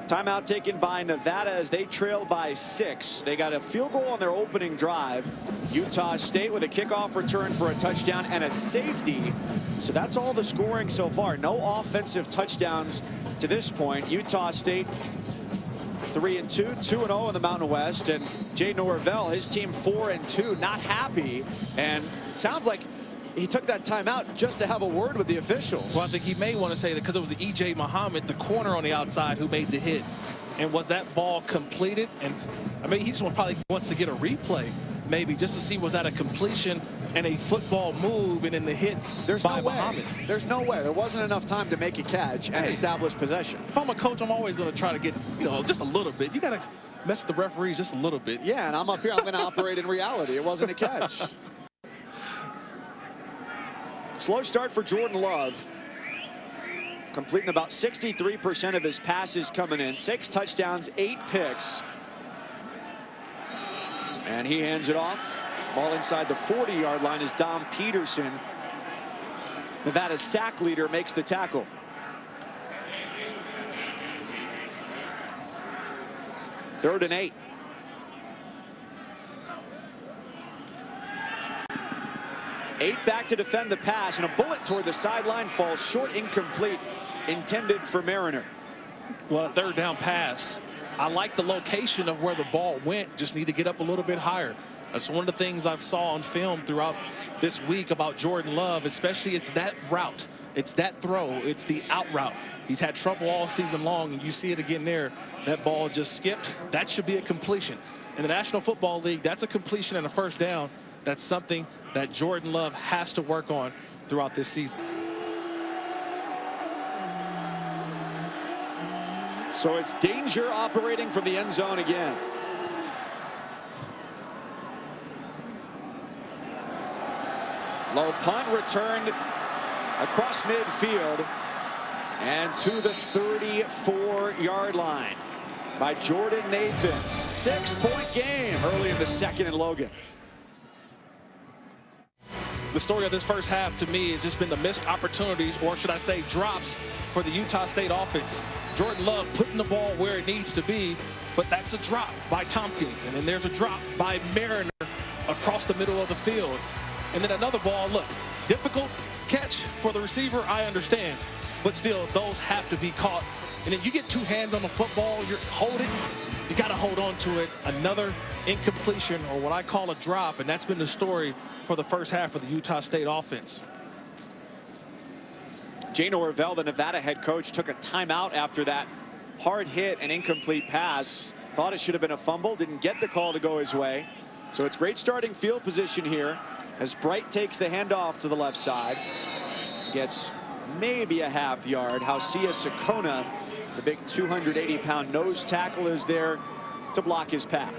Timeout taken by Nevada as they trail by 6. They got a field goal on their opening drive. Utah State with a kickoff return for a touchdown and a safety. So that's all the scoring so far. No offensive touchdowns to this point. Utah State 3-2, 2-0 in the Mountain West. And Jay Norvell, his team 4-2, not happy. And it sounds like he took that timeout just to have a word with the officials. Well, I think he may want to say that because it was E.J. Muhammad, the corner on the outside, who made the hit. And was that ball completed? And I mean, he just probably wants to get a replay, maybe, just to see was that a completion and a football move and then the hit by Muhammad. There's no way. There wasn't enough time to make a catch and establish possession. If I'm a coach, I'm always going to try to get, just a little bit. You got to mess with the referees just a little bit. Yeah, and I'm up here. I'm going to operate in reality. It wasn't a catch. Slow start for Jordan Love. Completing about 63% of his passes coming in. 6 touchdowns, 8 picks. And he hands it off. Ball inside the 40-yard line is Dom Peterson. Nevada's sack leader makes the tackle. Third and 8. Eight back to defend the pass, and a bullet toward the sideline falls short, incomplete, intended for Mariner. Well, a third down pass. I like the location of where the ball went. Just need to get up a little bit higher. That's one of the things I've saw on film throughout this week about Jordan Love, especially it's that route. It's that throw. It's the out route. He's had trouble all season long, and you see it again there. That ball just skipped. That should be a completion. In the National Football League, that's a completion and a first down. That's something that Jordan Love has to work on throughout this season. So it's danger operating from the end zone again. Low punt returned across midfield and to the 34-yard line by Jordan Nathan. 6-point game early in the second in Logan. The story of this first half to me has just been the missed opportunities, or should I say drops, for the Utah State offense. Jordan Love putting the ball where it needs to be, but that's a drop by Tompkins. And then there's a drop by Mariner across the middle of the field. And then another ball, look, difficult catch for the receiver, I understand. But still, those have to be caught. And then you get 2 hands on the football, you're holding, you got to hold on to it. Another incompletion, or what I call a drop, and that's been the story for the first half of the Utah State offense. Jay Norvell, the Nevada head coach, took a timeout after that hard hit and incomplete pass. Thought it should have been a fumble. Didn't get the call to go his way. So it's great starting field position here as Bright takes the handoff to the left side. Gets maybe a half yard. Hausia Sakona, the big 280-pound nose tackle, is there to block his path.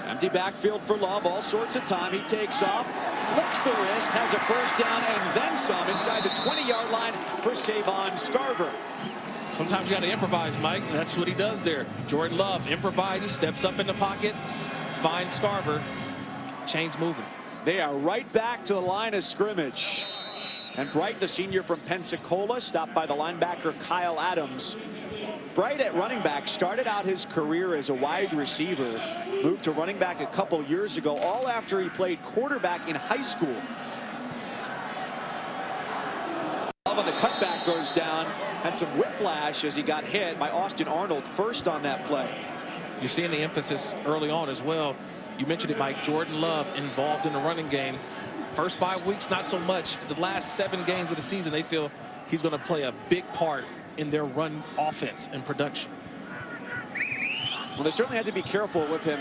Empty backfield for Love, all sorts of time. He takes off, flicks the wrist, has a first down and then some inside the 20-yard line for Savon Scarver. Sometimes you got to improvise, Mike. That's what he does there. Jordan Love improvises, steps up in the pocket, finds Scarver, chains moving. They are right back to the line of scrimmage. And Bright, the senior from Pensacola, stopped by the linebacker Kyle Adams. Bright at running back started out his career as a wide receiver, moved to running back a couple years ago, all after he played quarterback in high school. Love on the cutback goes down, had some whiplash as he got hit by Austin Arnold first on that play. You're seeing the emphasis early on as well. You mentioned it, Mike. Jordan Love involved in the running game. First 5 weeks, not so much. The last 7 games of the season, they feel he's going to play a big part in their run offense and production. Well, they certainly had to be careful with him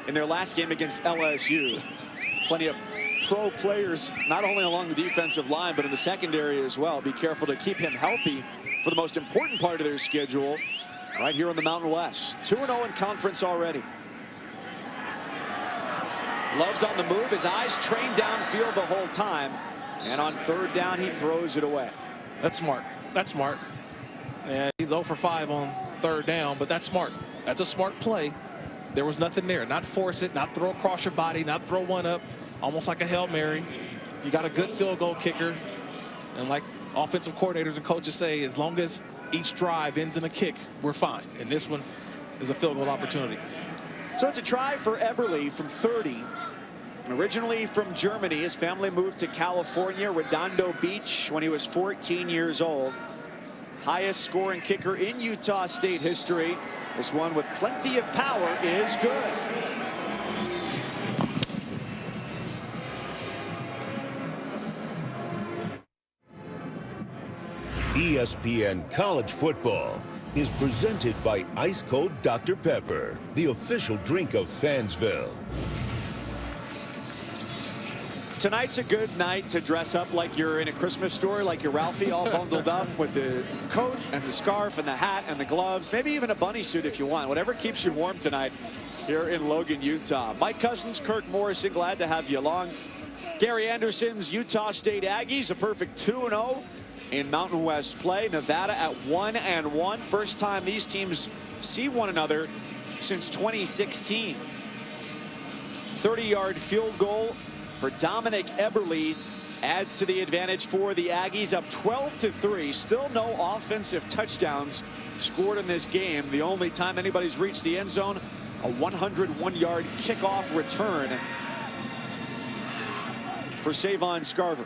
in their last game against LSU. Plenty of pro players, not only along the defensive line, but in the secondary as well. Be careful to keep him healthy for the most important part of their schedule right here in the Mountain West. 2-0 in conference already. Love's on the move, his eyes trained downfield the whole time. And on third down, he throws it away. That's smart. That's smart. And he's 0 for 5 on third down, but that's smart. That's a smart play. There was nothing there. Not force it, not throw across your body, not throw one up, almost like a Hail Mary. You got a good field goal kicker. And like offensive coordinators and coaches say, as long as each drive ends in a kick, we're fine. And this one is a field goal opportunity. So it's a try for Eberle from 30. Originally from Germany, his family moved to California, Redondo Beach, when he was 14 years old. Highest scoring kicker in Utah State history. This one with plenty of power is good. ESPN College Football is presented by Ice Cold Dr. Pepper, the official drink of Fansville. Tonight's a good night to dress up like you're in a Christmas store, like you're Ralphie, all bundled up with the coat and the scarf and the hat and the gloves, maybe even a bunny suit if you want. Whatever keeps you warm tonight here in Logan, Utah. Mike Cousins, Kirk Morrison, glad to have you along. Gary Anderson's Utah State Aggies, a perfect 2-0 in Mountain West play. Nevada at 1-1. First time these teams see one another since 2016. 30-yard field goal for Dominic Eberle adds to the advantage for the Aggies, up 12-3. Still no offensive touchdowns scored in this game. The only time anybody's reached the end zone, a 101-yard kickoff return for Savon Scarver.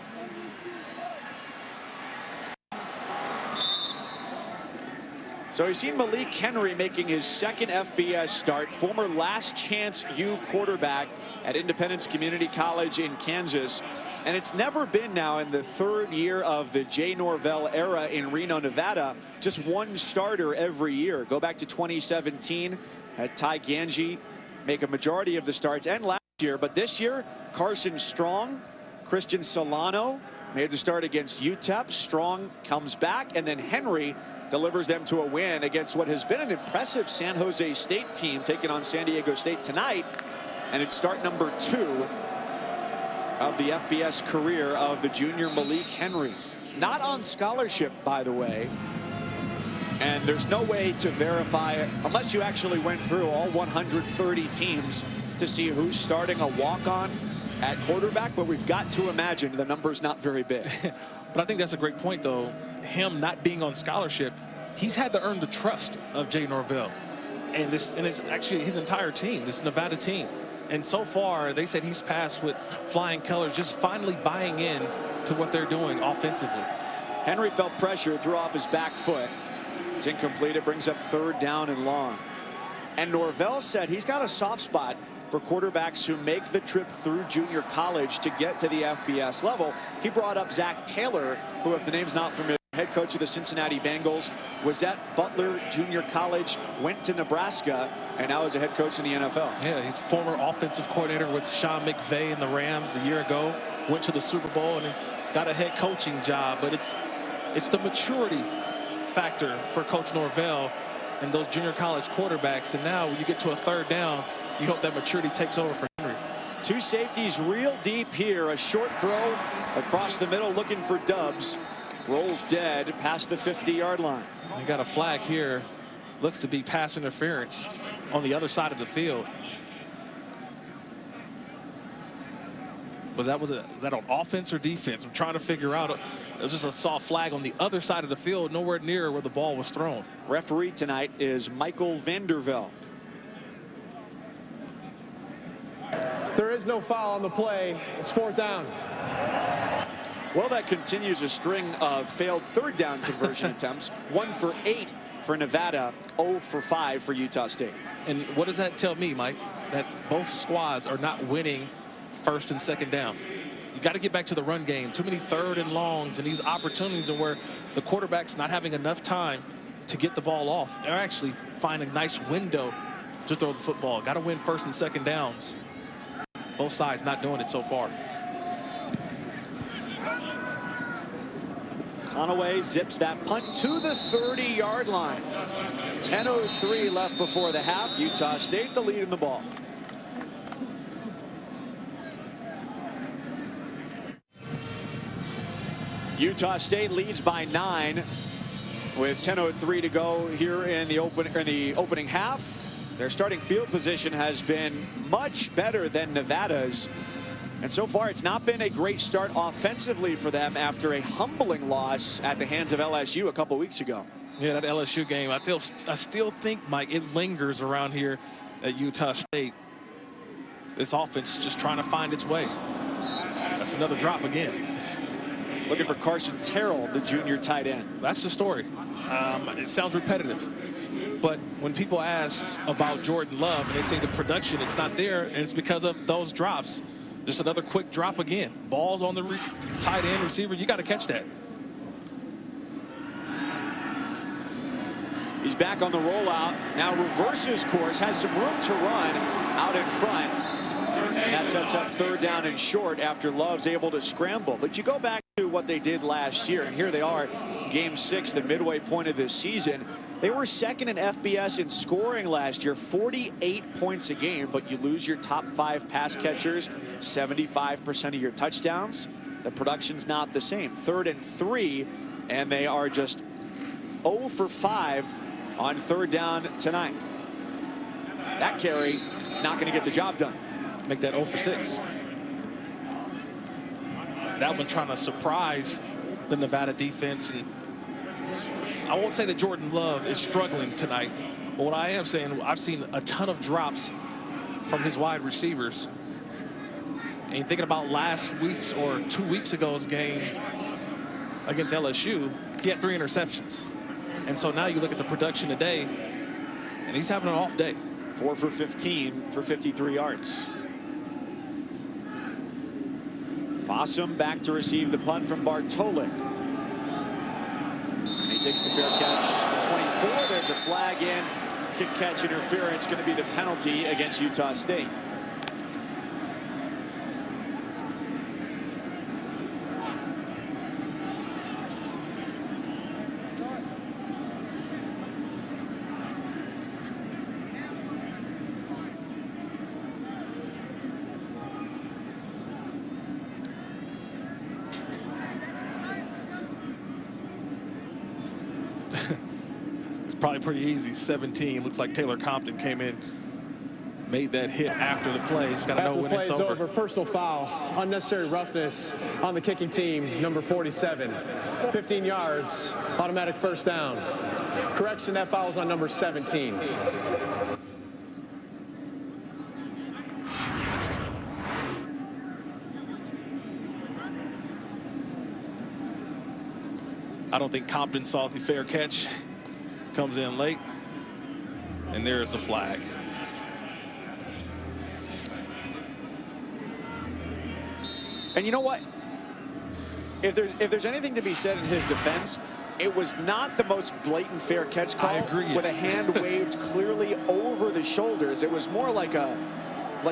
So you've seen Malik Henry making his second FBS start, former Last Chance U quarterback at Independence Community College in Kansas. And it's never been now in the third year of the Jay Norvell era in Reno, Nevada, just one starter every year. Go back to 2017, had Ty Ganji make a majority of the starts, and last year. But this year, Carson Strong, Christian Solano made the start against UTEP. Strong comes back, and then Henry delivers them to a win against what has been an impressive San Jose State team, taking on San Diego State tonight. And it's start number 2 of the FBS career of the junior Malik Henry. Not on scholarship, by the way. And there's no way to verify it unless you actually went through all 130 teams to see who's starting a walk-on at quarterback. But we've got to imagine the number's not very big. But I think that's a great point, though. Him not being on scholarship, he's had to earn the trust of Jay Norvell. And it's actually his entire team, this Nevada team. And so far, they said he's passed with flying colors, just finally buying in to what they're doing offensively. Henry felt pressure, threw off his back foot. It's incomplete. It brings up third down and long. And Norvell said he's got a soft spot for quarterbacks who make the trip through junior college to get to the FBS level. He brought up Zach Taylor, who, if the name's not familiar, head coach of the Cincinnati Bengals, was at Butler Junior College, went to Nebraska, and now is a head coach in the NFL. Yeah, he's former offensive coordinator with Sean McVay and the Rams a year ago, went to the Super Bowl and got a head coaching job. But it's the maturity factor for Coach Norvell and those junior college quarterbacks. And now when you get to a third down, you hope that maturity takes over for Henry. Two safeties real deep here. A short throw across the middle looking for Dubs. Rolls dead past the 50-yard line. They got a flag here. Looks to be pass interference on the other side of the field. Was that on offense or defense? I'm trying to figure out. It was just a soft flag on the other side of the field, nowhere near where the ball was thrown. Referee tonight is Michael Vandervelde. There is no foul on the play. It's 4th down. Well, that continues a string of failed third down conversion attempts. 1 for 8 for Nevada, 0 for 5 for Utah State. And what does that tell me, Mike? That both squads are not winning first and second down. You got to get back to the run game. Too many third and longs and these opportunities and where the quarterback's not having enough time to get the ball off. They're actually finding a nice window to throw the football. Got to win first and second downs. Both sides not doing it so far. Conaway zips that punt to the 30-yard line. 10:03 left before the half. Utah State the lead in the ball. Utah State leads by 9 with 10:03 to go here in the opening half. Their starting field position has been much better than Nevada's. And so far, it's not been a great start offensively for them after a humbling loss at the hands of LSU a couple weeks ago. Yeah, that LSU game, I still think, Mike, it lingers around here at Utah State. This offense is just trying to find its way. That's another drop again. Looking for Carson Terrell, the junior tight end. That's the story. It sounds repetitive. But when people ask about Jordan Love and they say the production, it's not there, and it's because of those drops. Just another quick drop again. Balls on the tight end receiver. You got to catch that. He's back on the rollout. Now reverses course. Has some room to run out in front. And that sets up third down and short after Love's able to scramble. But you go back to what they did last year. And here they are, game 6, the midway point of this season. They were second in FBS in scoring last year, 48 points a game, but you lose your top 5 pass catchers, 75% of your touchdowns. The production's not the same. 3rd and 3, and they are just 0 for 5 on third down tonight. That carry, not going to get the job done. Make that 0 for 6. That one trying to surprise the Nevada defense. And I won't say that Jordan Love is struggling tonight, but what I am saying, I've seen a ton of drops from his wide receivers. And you're thinking about last week's or 2 weeks ago's game against LSU, he had 3 interceptions. And so now you look at the production today, and he's having an off day. 4 for 15 for 53 yards. Fossum back to receive the punt from Bartolek. He takes the fair catch. 24. There's a flag in. Kick catch interference going to be the penalty against Utah State. Probably pretty easy. 17. Looks like Taylor Compton came in, made that hit after the play. He's got to know when it's over. Personal foul, unnecessary roughness on the kicking team, number 47. 15 yards, automatic first down. Correction, that foul's on number 17. I don't think Compton saw the fair catch. Comes in late, and there's the flag. And you know what? If there's anything to be said in his defense, it was not the most blatant fair catch call. I agree. With a hand waved clearly over the shoulders. It was more like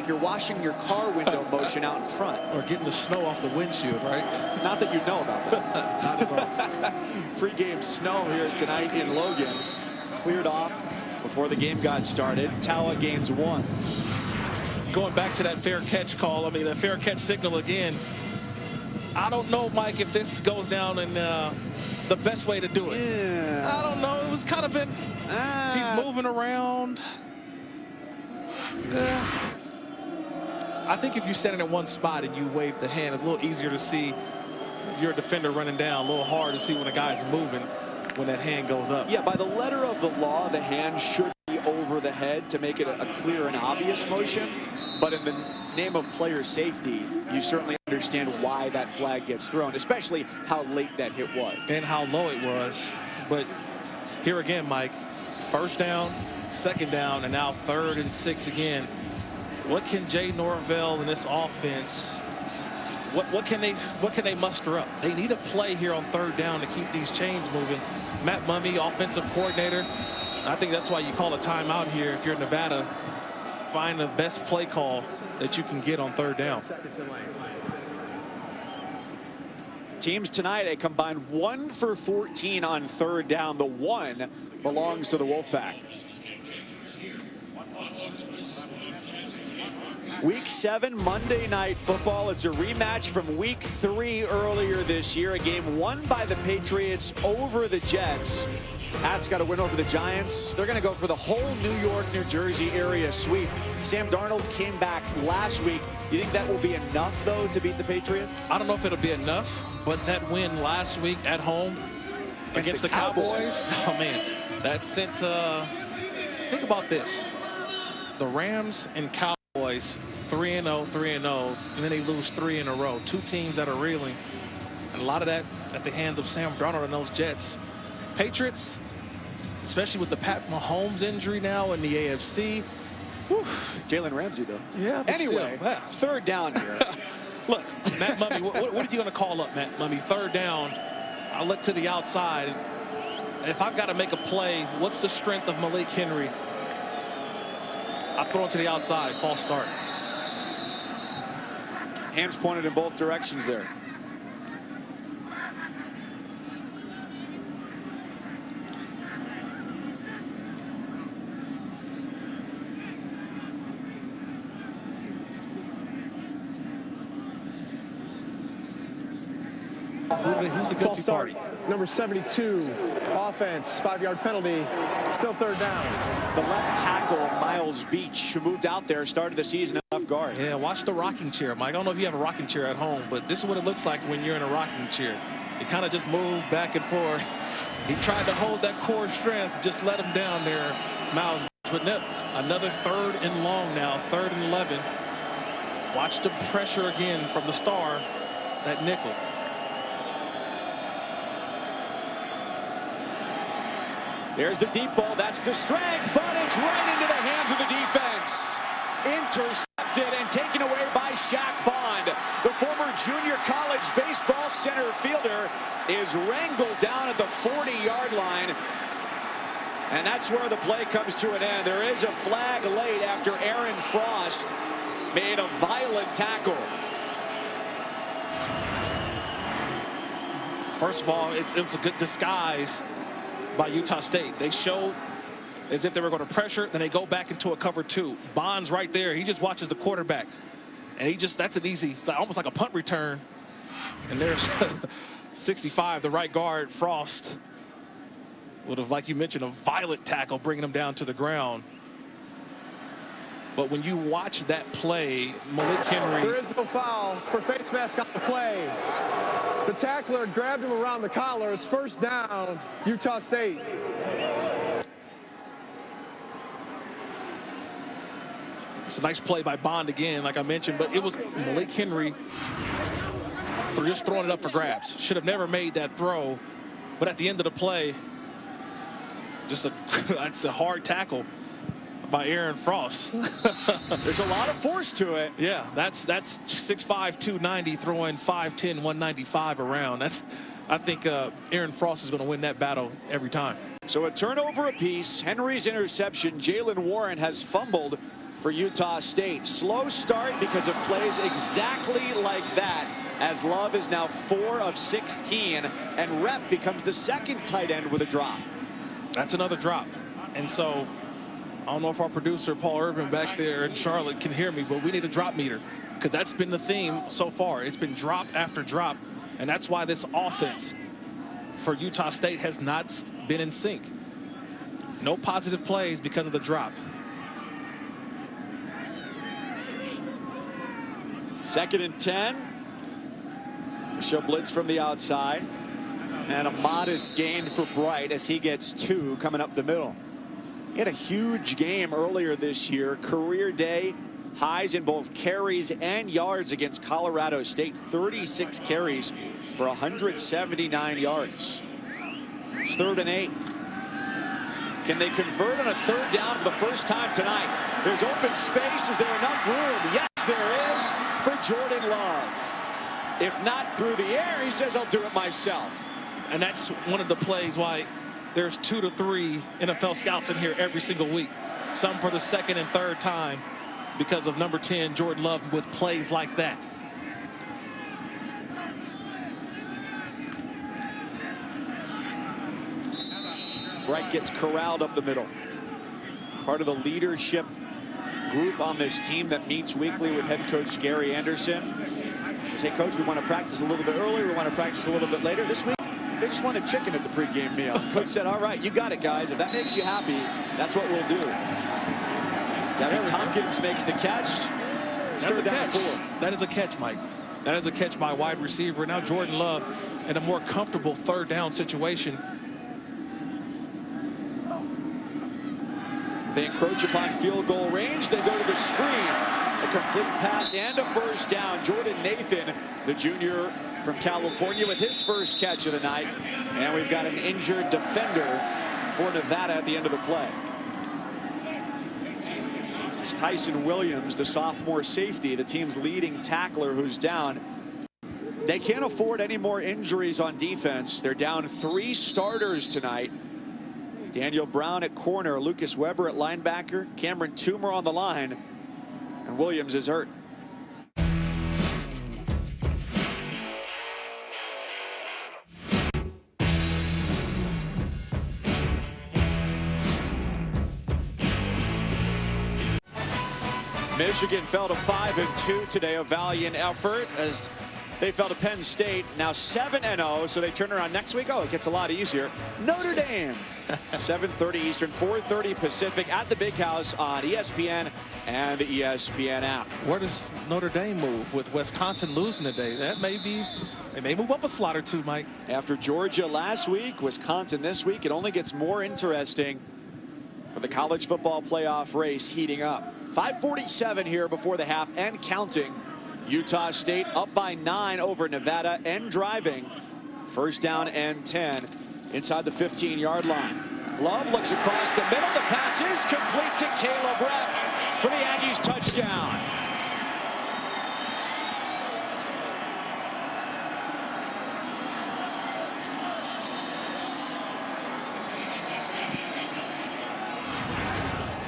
you're washing your car window motion out in front. Or getting the snow off the windshield, right? Not that you know about that. Not at all. Pre-game snow here tonight in Logan. Cleared off before the game got started. Tawa gains 1. Going back to that fair catch call, I mean, the fair catch signal again. I don't know, Mike, if this goes down in the best way to do it. Yeah. I don't know. It was kind of been. He's moving around. I think if you stand in one spot and you wave the hand, it's a little easier to see if you're a defender running down. A little hard to see when a guy's moving when that hand goes up. Yeah, by the letter of the law, the hand should be over the head to make it a clear and obvious motion. But in the name of player safety, you certainly understand why that flag gets thrown, especially how late that hit was. And how low it was. But here again, Mike, first down, second down, and now 3rd and 6 again. What can Jay Norvell and this offense, what can they muster up? They need a play here on 3rd down to keep these chains moving. Matt Mumme, offensive coordinator. I think that's why you call a timeout here if you're Nevada. Find the best play call that you can get on 3rd down. Teams tonight, a combined 1 for 14 on 3rd down. The 1 belongs to the Wolfpack. Week 7 Monday Night Football. It's a rematch from Week 3 earlier this year. A game won by the Patriots over the Jets. Pat's got to win over the Giants. They're going to go for the whole New York, New Jersey area sweep. Sam Darnold came back last week. You think that will be enough, though, to beat the Patriots? I don't know if it'll be enough, but that win last week at home against the Cowboys. Oh, man, that sent, think about this. The Rams and Cowboys, 3-0, 3-0, and then they lose 3 in a row. 2 teams that are reeling. And a lot of that at the hands of Sam Darnold and those Jets. Patriots, especially with the Pat Mahomes injury now in the AFC. Whew. Jalen Ramsey, though. Yeah, but anyway, still. 3rd down here. Look, Matt Mumme, what are you going to call up, Matt Mumme? 3rd down, I'll look to the outside. And if I've got to make a play, what's the strength of Malik Henry? I'll throw it to the outside, false start. Hands pointed in both directions there. Who's the guilty party? Number 72, offense, 5-yard penalty, still 3rd down. The left tackle, Miles Beach, who moved out there, started the season at left guard. Yeah, watch the rocking chair, Mike. I don't know if you have a rocking chair at home, but this is what it looks like when you're in a rocking chair. You kind of just move back and forth. He tried to hold that core strength, just let him down there, Miles Beach. But another 3rd and long now, 3rd and 11. Watch the pressure again from the star, that nickel. There's the deep ball. That's the strength, but it's right into the hands of the defense. Intercepted and taken away by Shaq Bond. The former junior college baseball center fielder is wrangled down at the 40-yard line. And that's where the play comes to an end. There is a flag late after Aaron Frost made a violent tackle. First of all, it was a good disguise by Utah State. They showed as if they were going to pressure, then they go back into a cover 2. Bond's right there. He just watches the quarterback. And that's an easy, it's almost like a punt return. And there's 65, the right guard, Frost, would have, like you mentioned, a violent tackle, bringing him down to the ground. But when you watch that play, Malik Henry. There is no foul for face mask on the play. The tackler grabbed him around the collar. It's 1st down, Utah State. It's a nice play by Bond again, like I mentioned, but it was Malik Henry for just throwing it up for grabs. Should have never made that throw, but at the end of the play, that's a hard tackle by Aaron Frost. There's a lot of force to it. Yeah, that's 6'5", 290, throwing 5'10", 195 around. I think Aaron Frost is going to win that battle every time. So a turnover apiece. Henry's interception. Jalen Warren has fumbled for Utah State. Slow start because of plays exactly like that, as Love is now 4 of 16, and Rep becomes the second tight end with a drop. That's another drop. And so I don't know if our producer Paul Irvin back there in Charlotte can hear me, but we need a drop meter, because that's been the theme so far. It's been drop after drop, and that's why this offense for Utah State has not been in sync. No positive plays because of the drop. Second and 10. Show blitz from the outside, and a modest gain for Bright as he gets 2 coming up the middle. He had a huge game earlier this year. Career day highs in both carries and yards against Colorado State. 36 carries for 179 yards. It's 3rd and 8. Can they convert on a 3rd down for the first time tonight? There's open space. Is there enough room? Yes, there is for Jordan Love. If not through the air, he says, I'll do it myself. And that's one of the plays why there's 2 to 3 NFL scouts in here every single week. Some for the 2nd and 3rd time because of number 10, Jordan Love, with plays like that. Bright gets corralled up the middle. Part of the leadership group on this team that meets weekly with head coach Gary Anderson. She said, hey, coach, we want to practice a little bit earlier. We want to practice a little bit later. This week, they just wanted chicken at the pregame meal. Coach said, all right, you got it, guys. If that makes you happy, that's what we'll do. Devin Tompkins makes the catch. That's a catch. 4. That is a catch, Mike. That is a catch by a wide receiver. Now Jordan Love in a more comfortable 3rd down situation. They encroach upon field goal range. They go to the screen. A complete pass and a 1st down. Jordan Nathan, the junior from California, with his first catch of the night. And we've got an injured defender for Nevada at the end of the play. It's Tyson Williams, the sophomore safety, the team's leading tackler, who's down. They can't afford any more injuries on defense. They're down 3 starters tonight. Daniel Brown at corner, Lucas Weber at linebacker, Cameron Toomer on the line, and Williams is hurt. Michigan fell to 5-2 today, a valiant effort as they fell to Penn State, now 7-0, so they turn around next week. Oh, it gets a lot easier. Notre Dame, 7:30 Eastern, 4:30 Pacific at the Big House on ESPN and the ESPN app. Where does Notre Dame move with Wisconsin losing today? That may be, they may move up a slot or 2, Mike. After Georgia last week, Wisconsin this week, it only gets more interesting with the college football playoff race heating up. 5:47 here before the half and counting. Utah State up by 9 over Nevada and driving. 1st down and 10 inside the 15-yard line. Love looks across the middle. The pass is complete to Caleb Rep for the Aggies touchdown.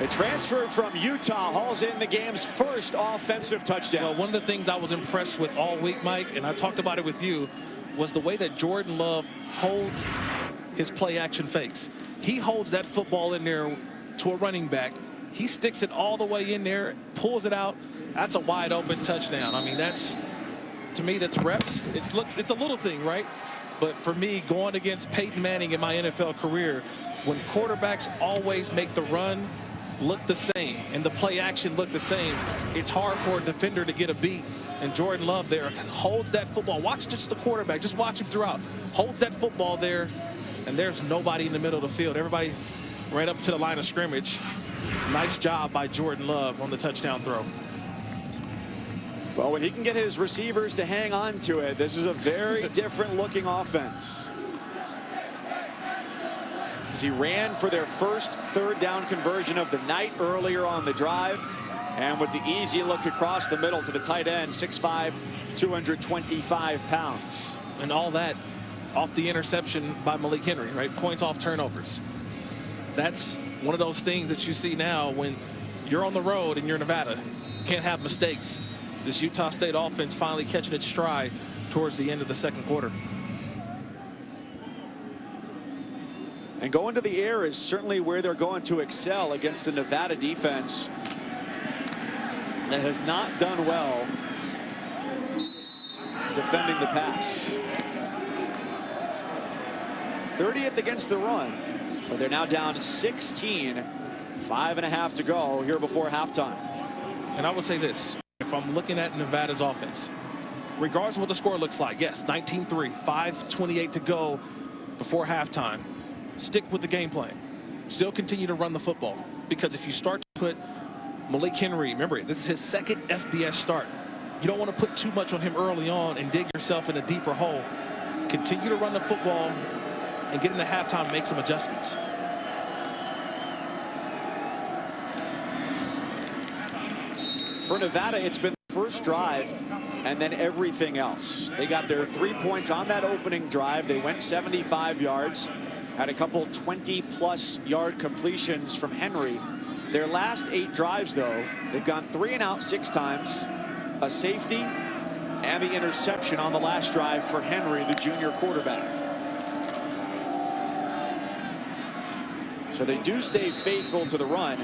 A transfer from Utah hauls in the game's first offensive touchdown. Well, one of the things I was impressed with all week, Mike, and I talked about it with you, was the way that Jordan Love holds his play action fakes. He holds that football in there to a running back. He sticks it all the way in there, pulls it out. That's a wide open touchdown. I mean, that's, to me, that's reps. It's a little thing, right? But for me, going against Peyton Manning in my NFL career, when quarterbacks always make the run look the same and the play action look the same, it's hard for a defender to get a beat. And Jordan Love there holds that football. Watch just the quarterback. Just watch him throughout. Holds that football there, and there's nobody in the middle of the field. Everybody right up to the line of scrimmage. Nice job by Jordan Love on the touchdown throw. Well, when he can get his receivers to hang on to it, this is a very different looking offense. as he ran for their first third down conversion of the night earlier on the drive. And with the easy look across the middle to the tight end, 6'5", 225 pounds. And all that off the interception by Malik Henry, right? Points off turnovers. That's one of those things that you see now when you're on the road and you're Nevada. You can't have mistakes. This Utah State offense finally catching its stride towards the end of the second quarter. And going to the air is certainly where they're going to excel against a Nevada defense that has not done well defending the pass. 30th against the run, but they're now down 16. 5.5 to go here before halftime. And I would say this, if I'm looking at Nevada's offense, regardless of what the score looks like, yes, 19-3, 5:28 to go before halftime. Stick with the game plan. Still continue to run the football, because if you start to put Malik Henry, remember, this is his second FBS start. You don't want to put too much on him early on and dig yourself in a deeper hole. Continue to run the football and get into halftime, make some adjustments. For Nevada, it's been the first drive and then everything else. They got their 3 points on that opening drive. They went 75 yards, had a couple 20-plus yard completions from Henry. Their last 8 drives, though, they've gone 3 and out 6 times, a safety, and the interception on the last drive for Henry, the junior quarterback. So they do stay faithful to the run,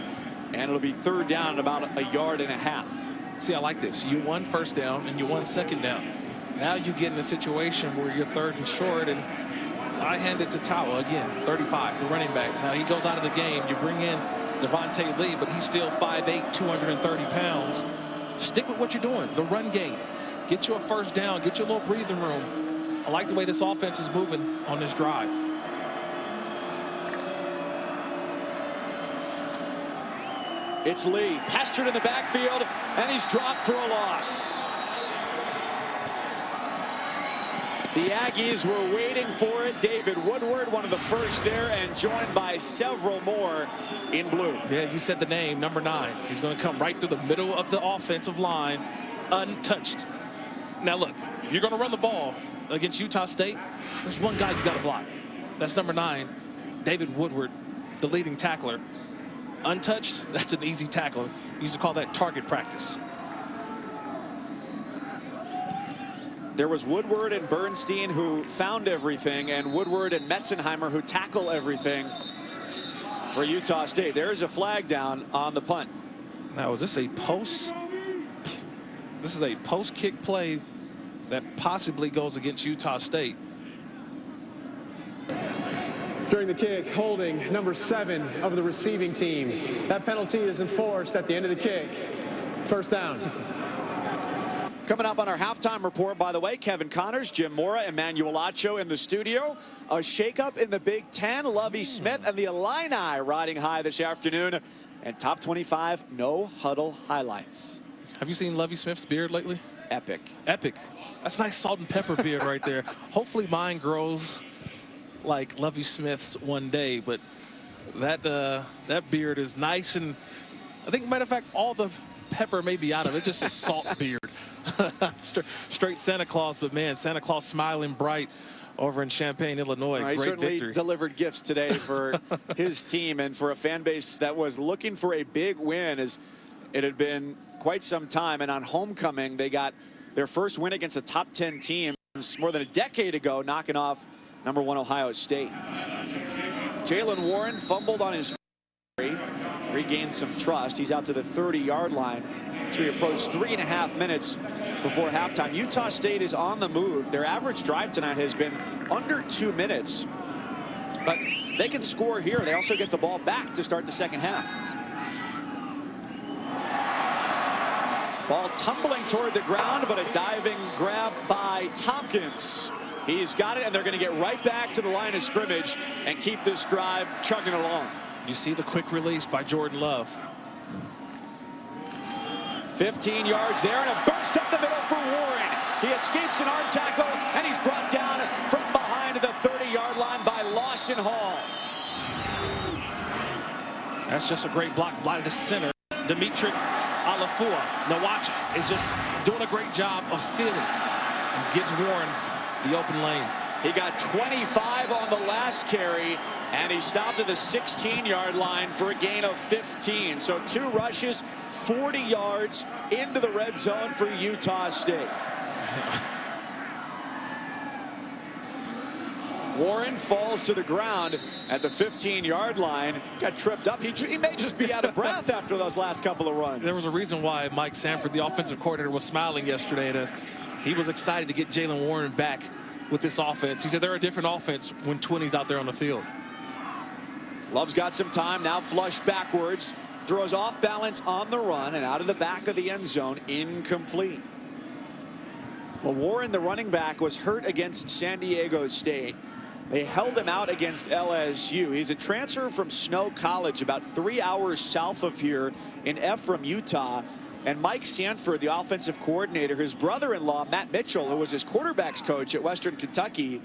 and it'll be third down about 1.5 yards. See, I like this. You won first down and you won second down. Now you get in a situation where you're third and short, and I hand it to Tawa again, 35, the running back. Now he goes out of the game. You bring in Devontae Lee, but he's still 5'8", 230 pounds. Stick with what you're doing, the run game. Get you a first down, get you a little breathing room. I like the way this offense is moving on this drive. It's Lee, pastured in the backfield, and he's dropped for a loss. The Aggies were waiting for it. David Woodward, one of the first there, and joined by several more in blue. Yeah, you said the name, number 9. He's going to come right through the middle of the offensive line, untouched. Now look, you're going to run the ball against Utah State. There's one guy you got to block. That's number 9, David Woodward, the leading tackler. Untouched, that's an easy tackle. We used to call that target practice. There was Woodward and Bernstein who found everything, and Woodward and Metzenheimer who tackle everything for Utah State. There is a flag down on the punt. Now, is this a post? This is a post kick play that possibly goes against Utah State. During the kick, holding number 7 of the receiving team. That penalty is enforced at the end of the kick. First down. Coming up on our halftime report, by the way, Kevin Connors, Jim Mora, Emmanuel Acho in the studio. A shakeup in the Big Ten. Lovie Smith and the Illini riding high this afternoon. And top 25 no huddle highlights. Have you seen Lovie Smith's beard lately? Epic. Epic. That's a nice salt and pepper beard right there. Hopefully mine grows like Lovie Smith's one day, but that beard is nice, and I think, matter of fact, all the pepper may be out of it. Just a salt beard. Straight Santa Claus, but man, Santa Claus smiling bright over in Champaign, Illinois. Great certainly victory. Delivered gifts today for his team and for a fan base that was looking for a big win, as it had been quite some time. And on homecoming, they got their first win against a top 10 team more than a decade ago, knocking off number 1 Ohio State. Jalen Warren fumbled on his regained some trust. He's out to the 30-yard line as we approach 3.5 minutes before halftime. Utah State is on the move. Their average drive tonight has been under 2 minutes, but they can score here. They also get the ball back to start the second half. Ball tumbling toward the ground, but a diving grab by Tompkins. He's got it, and they're going to get right back to the line of scrimmage and keep this drive chugging along. You see the quick release by Jordan Love. 15 yards there, and a burst up the middle for Warren. He escapes an arm tackle, and he's brought down from behind the 30-yard line by Lawson Hall. That's just a great block by the center. Dimitri Alafua. Nawach is just doing a great job of sealing and gives Warren the open lane. He got 25 on the last carry, and he stopped at the 16-yard line for a gain of 15. So 2 rushes, 40 yards into the red zone for Utah State. Warren falls to the ground at the 15-yard line. Got tripped up. He may just be out of breath after those last couple of runs. There was a reason why Mike Sanford, the offensive coordinator, was smiling yesterday at us. He was excited to get Jalen Warren back with this offense. He said they're a different offense when 20's out there on the field. Love's got some time now, flushed backwards, throws off balance on the run and out of the back of the end zone, incomplete. Well, Warren, the running back, was hurt against San Diego State. They held him out against LSU. He's a transfer from Snow College, about 3 hours south of here in Ephraim, Utah. And Mike Sanford, the offensive coordinator, his brother-in-law, Matt Mitchell, who was his quarterback's coach at Western Kentucky,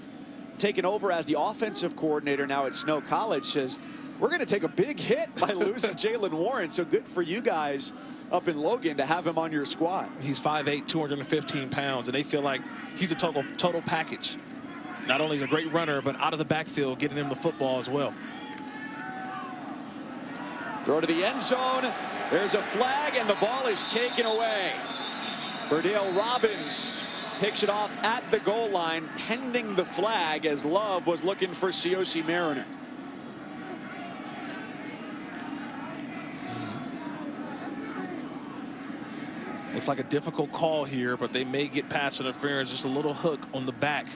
taken over as the offensive coordinator now at Snow College, says, we're going to take a big hit by losing Jalen Warren. So good for you guys up in Logan to have him on your squad. He's 5'8", 215 pounds, and they feel like he's a total package. Not only is he a great runner, but out of the backfield, getting him the football as well. Throw to the end zone. There's a flag, and the ball is taken away. Verdale Robbins picks it off at the goal line, pending the flag, as Love was looking for COC Mariner. Looks like a difficult call here, but they may get pass interference. Just a little hook on the back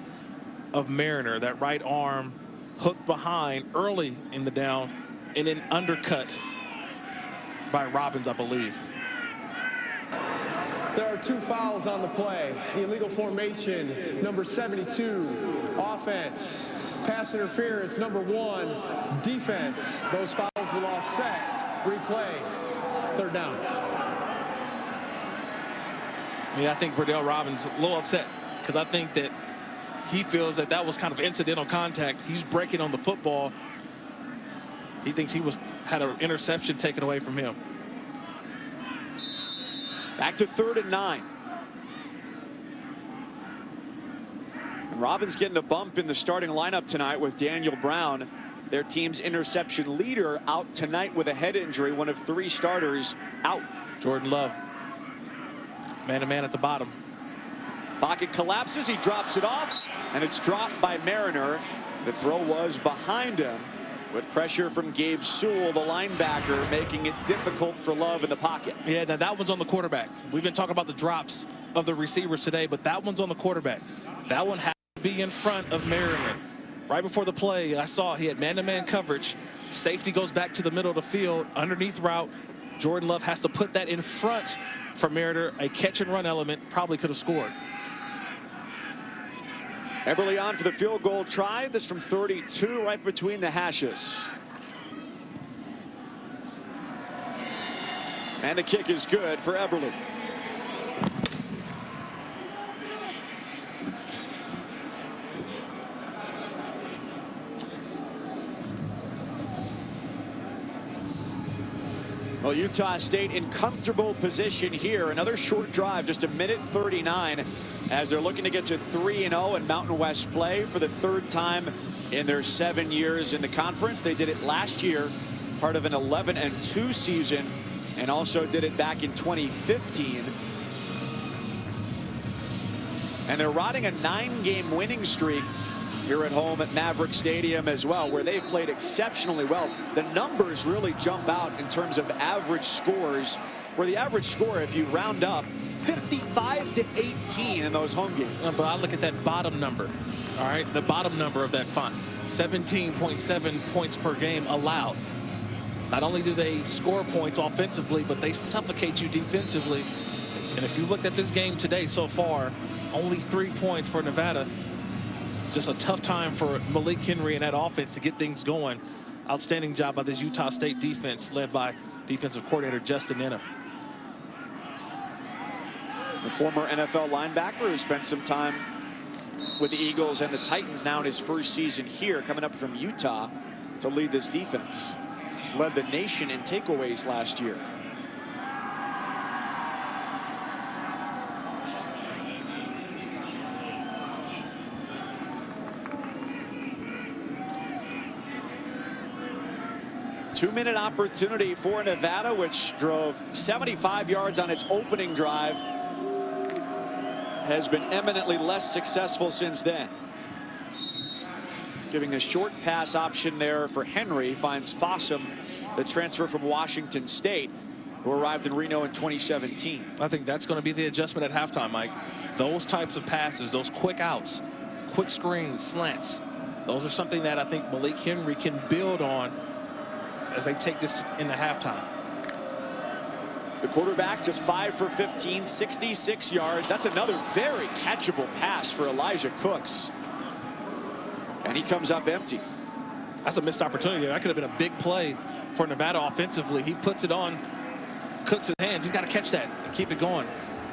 of Mariner. That right arm hooked behind early in the down and then undercut by Robbins, I believe. There are 2 fouls on the play. Illegal formation, number 72, offense. Pass interference, number 1, defense. Those fouls will offset. Replay, 3rd down. Yeah, I think Verdale Robbins a little upset because I think that he feels that that was kind of incidental contact. He's breaking on the football. He thinks he had an interception taken away from him. Back to 3rd and 9. And Robbins getting a bump in the starting lineup tonight with Daniel Brown, their team's interception leader, out tonight with a head injury. One of 3 starters out. Jordan Love, man-to-man at the bottom. Pocket collapses. He drops it off, and it's dropped by Mariner. The throw was behind him, with pressure from Gabe Sewell, the linebacker, making it difficult for Love in the pocket. Yeah, now that one's on the quarterback. We've been talking about the drops of the receivers today, but that one's on the quarterback. That one had to be in front of Mariner. Right before the play, I saw he had man-to-man coverage. Safety goes back to the middle of the field, underneath route. Jordan Love has to put that in front for Mariner. A catch-and-run element, probably could have scored. Eberle on for the field goal try. This from 32, right between the hashes. And the kick is good for Eberle. Well, Utah State in comfortable position here. Another short drive, just 1:39, as they're looking to get to 3-0 in Mountain West play for the 3rd time in their 7 years in the conference. They did it last year, part of an 11-2 season, and also did it back in 2015. And they're riding a 9-game winning streak here at home at Maverick Stadium as well, where they've played exceptionally well. The numbers really jump out in terms of average scores, where the average score, if you round up, 55-18 in those home games. But I look at that bottom number, all right? The bottom number of that font, 17.7 points per game allowed. Not only do they score points offensively, but they suffocate you defensively. And if you looked at this game today so far, only 3 points for Nevada. Just a tough time for Malik Henry and that offense to get things going. Outstanding job by this Utah State defense, led by defensive coordinator Justin Enna. The former NFL linebacker who spent some time with the Eagles and the Titans, now in his first season here, coming up from Utah to lead this defense. He's led the nation in takeaways last year. Two-minute opportunity for Nevada, which drove 75 yards on its opening drive. Has been eminently less successful since then. Giving a short pass option there for Henry. Finds Fossum, the transfer from Washington State, who arrived in Reno in 2017. I think that's going to be the adjustment at halftime, Mike. Those types of passes, those quick outs, quick screens, slants, those are something that I think Malik Henry can build on as they take this into halftime. The quarterback just 5 for 15, 66 yards. That's another very catchable pass for Elijah Cooks. And he comes up empty. That's a missed opportunity. That could have been a big play for Nevada offensively. He puts it on Cooks' hands. He's got to catch that and keep it going.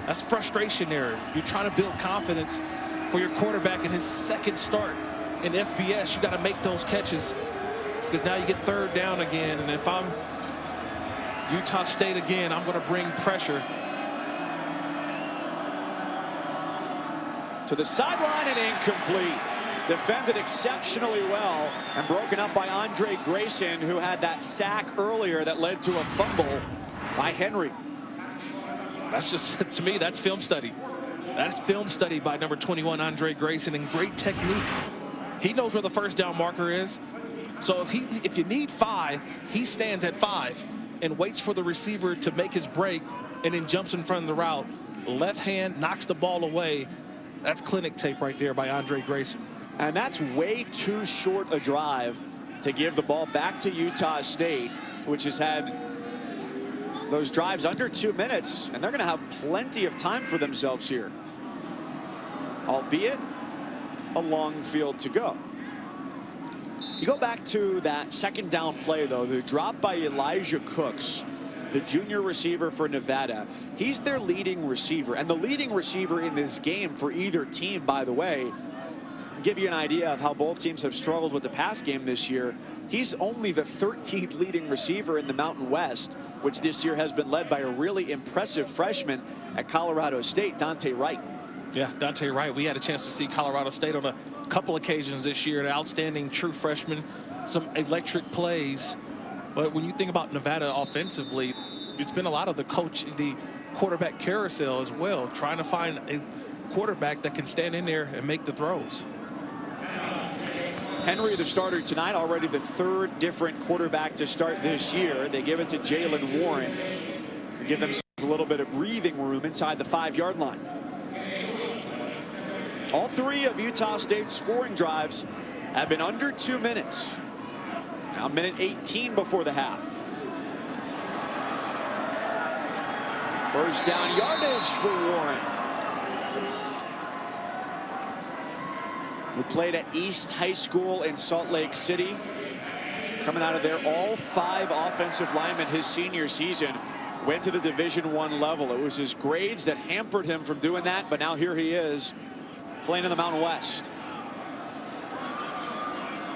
That's frustration there. You're trying to build confidence for your quarterback in his second start in FBS. You got to make those catches, because now you get third down again. And if I'm Utah State again, I'm going to bring pressure. To the sideline and incomplete. Defended exceptionally well and broken up by Andre Grayson, who had that sack earlier that led to a fumble by Henry. That's just, to me, that's film study. That's film study by number 21, Andre Grayson, and great technique. He knows where the first down marker is. So if you need 5, he stands at 5 and waits for the receiver to make his break and then jumps in front of the route. Left hand knocks the ball away. That's clinic tape right there by Andre Grayson. And that's way too short a drive to give the ball back to Utah State, which has had those drives under 2 minutes, and they're going to have plenty of time for themselves here, albeit a long field to go. You go back to that second down play, though, the drop by Elijah Cooks, the junior receiver for Nevada. He's their leading receiver, and the leading receiver in this game for either team, by the way. Give you an idea of how both teams have struggled with the pass game this year. He's only the 13th leading receiver in the Mountain West, which this year has been led by a really impressive freshman at Colorado State, Dante Wright. Yeah, Dante Wright. We had a chance to see Colorado State on a couple occasions this year. An outstanding true freshman, some electric plays. But when you think about Nevada offensively, it's been a lot of the quarterback carousel as well, trying to find a quarterback that can stand in there and make the throws. Henry, the starter tonight, already the 3rd different quarterback to start this year. They give it to Jalen Warren to give themselves a little bit of breathing room inside the 5-yard line. All 3 of Utah State's scoring drives have been under 2 minutes. Now minute 18 before the half. First down yardage for Warren, who played at East High School in Salt Lake City. Coming out of there, all 5 offensive linemen his senior season went to the Division I level. It was his grades that hampered him from doing that, but now here he is playing in the Mountain West.